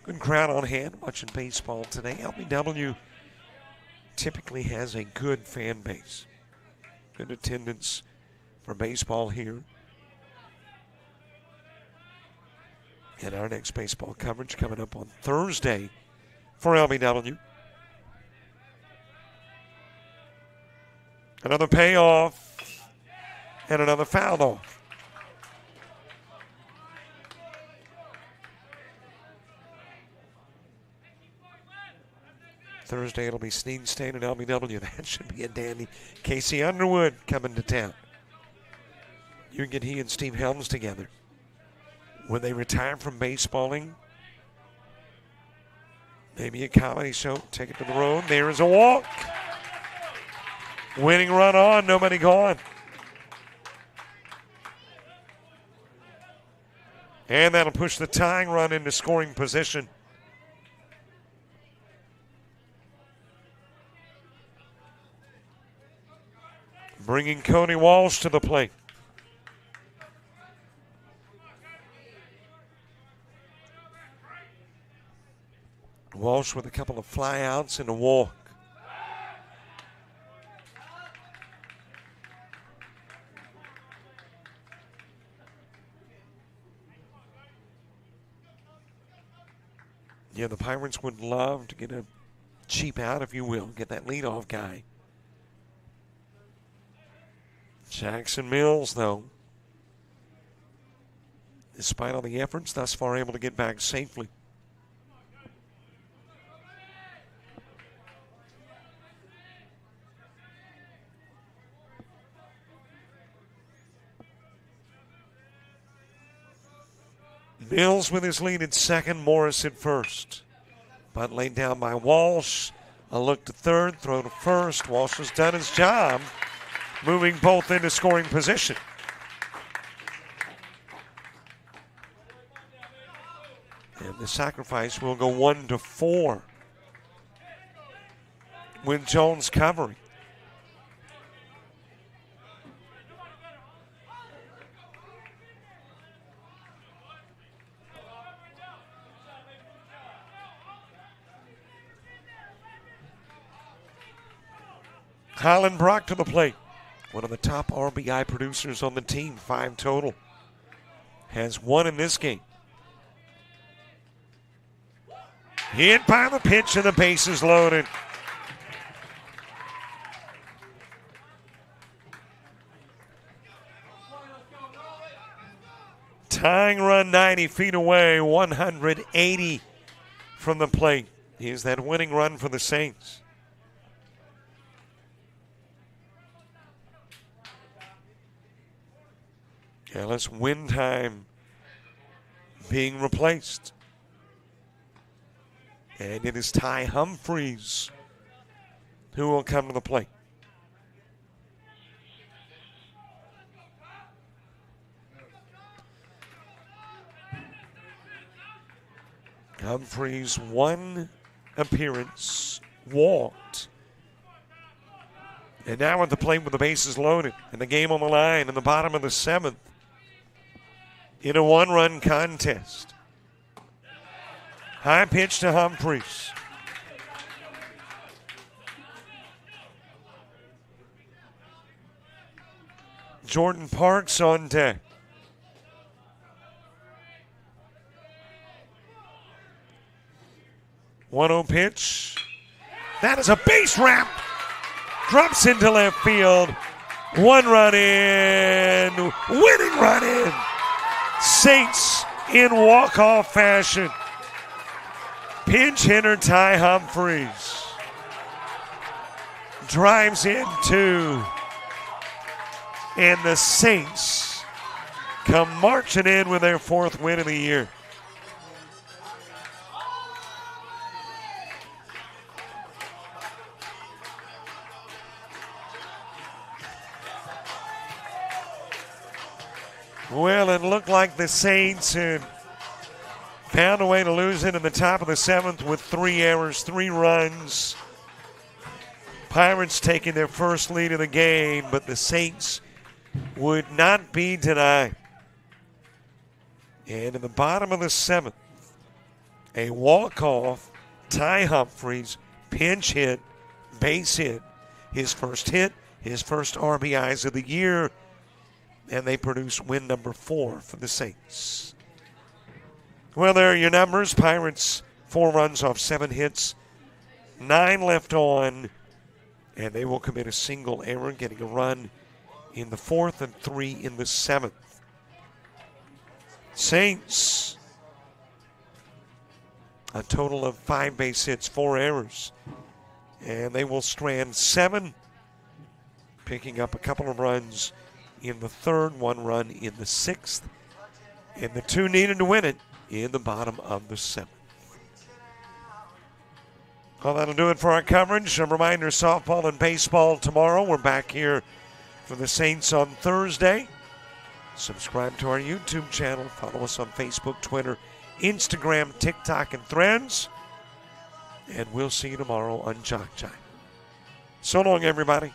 Good crowd on hand watching baseball today. LBW typically has a good fan base. Good attendance for baseball here. And our next baseball coverage coming up on Thursday for LBW. Another payoff and another foul off. Thursday it'll be Sneed State and LBW. That should be a dandy. Casey Underwood coming to town. You can get he and Steve Helms together. When they retire from baseballing, maybe a comedy show. Take it to the road. There is a walk. Winning run on, nobody gone. And that'll push the tying run into scoring position. Bringing Cody Walsh to the plate. Walsh with a couple of flyouts and a walk. Yeah, the Pirates would love to get a cheap out, if you will, get that leadoff guy. Jackson Mills, though, despite all the efforts, thus far able to get back safely. Mills with his lead at second, Morris at first. Bunt laid down by Walsh. A look to third, throw to first. Walsh has done his job, moving both into scoring position. And the sacrifice will go 1-4 with Jones covering. Colin Brock to the plate. One of the top RBI producers on the team, 5 total. Has 1 in this game. Hit by the pitch and the bases loaded. Tying run 90 feet away, 180 from the plate. Here's that winning run for the Saints. Ellis Windheim being replaced. And it is Ty Humphreys who will come to the plate. Humphreys, 1 appearance, walked. And now at the plate with the bases loaded and the game on the line in the bottom of the 7th in a 1-run contest. High pitch to Humphreys. Jordan Parks on deck. One-0 pitch. That is a base ramp. Drops into left field. 1 run in. Winning run in. Saints in walk-off fashion. Pinch hitter Ty Humphreys drives in 2. And the Saints come marching in with their 4th win of the year. Well, it looked like the Saints had found a way to lose it in the top of the 7th with 3 errors, 3 runs. Pirates taking their first lead of the game, but the Saints would not be denied. And in the bottom of the 7th, a walk-off, Ty Humphreys, pinch hit, base hit, his first hit, his first RBIs of the year, and they produce win number 4 for the Saints. Well, there are your numbers. Pirates, 4 runs off 7 hits, 9 left on, and they will commit a single error, getting a run in the 4th and 3 in the 7th. Saints, a total of 5 base hits, 4 errors, and they will strand 7, picking up a couple of runs in the 3rd, 1 run in the 6th, and the 2 needed to win it in the bottom of the 7th. Well, that'll do it for our coverage. A reminder, softball and baseball tomorrow. We're back here for the Saints on Thursday. Subscribe to our YouTube channel. Follow us on Facebook, Twitter, Instagram, TikTok, and Threads. And we'll see you tomorrow on JockJive. So long, everybody.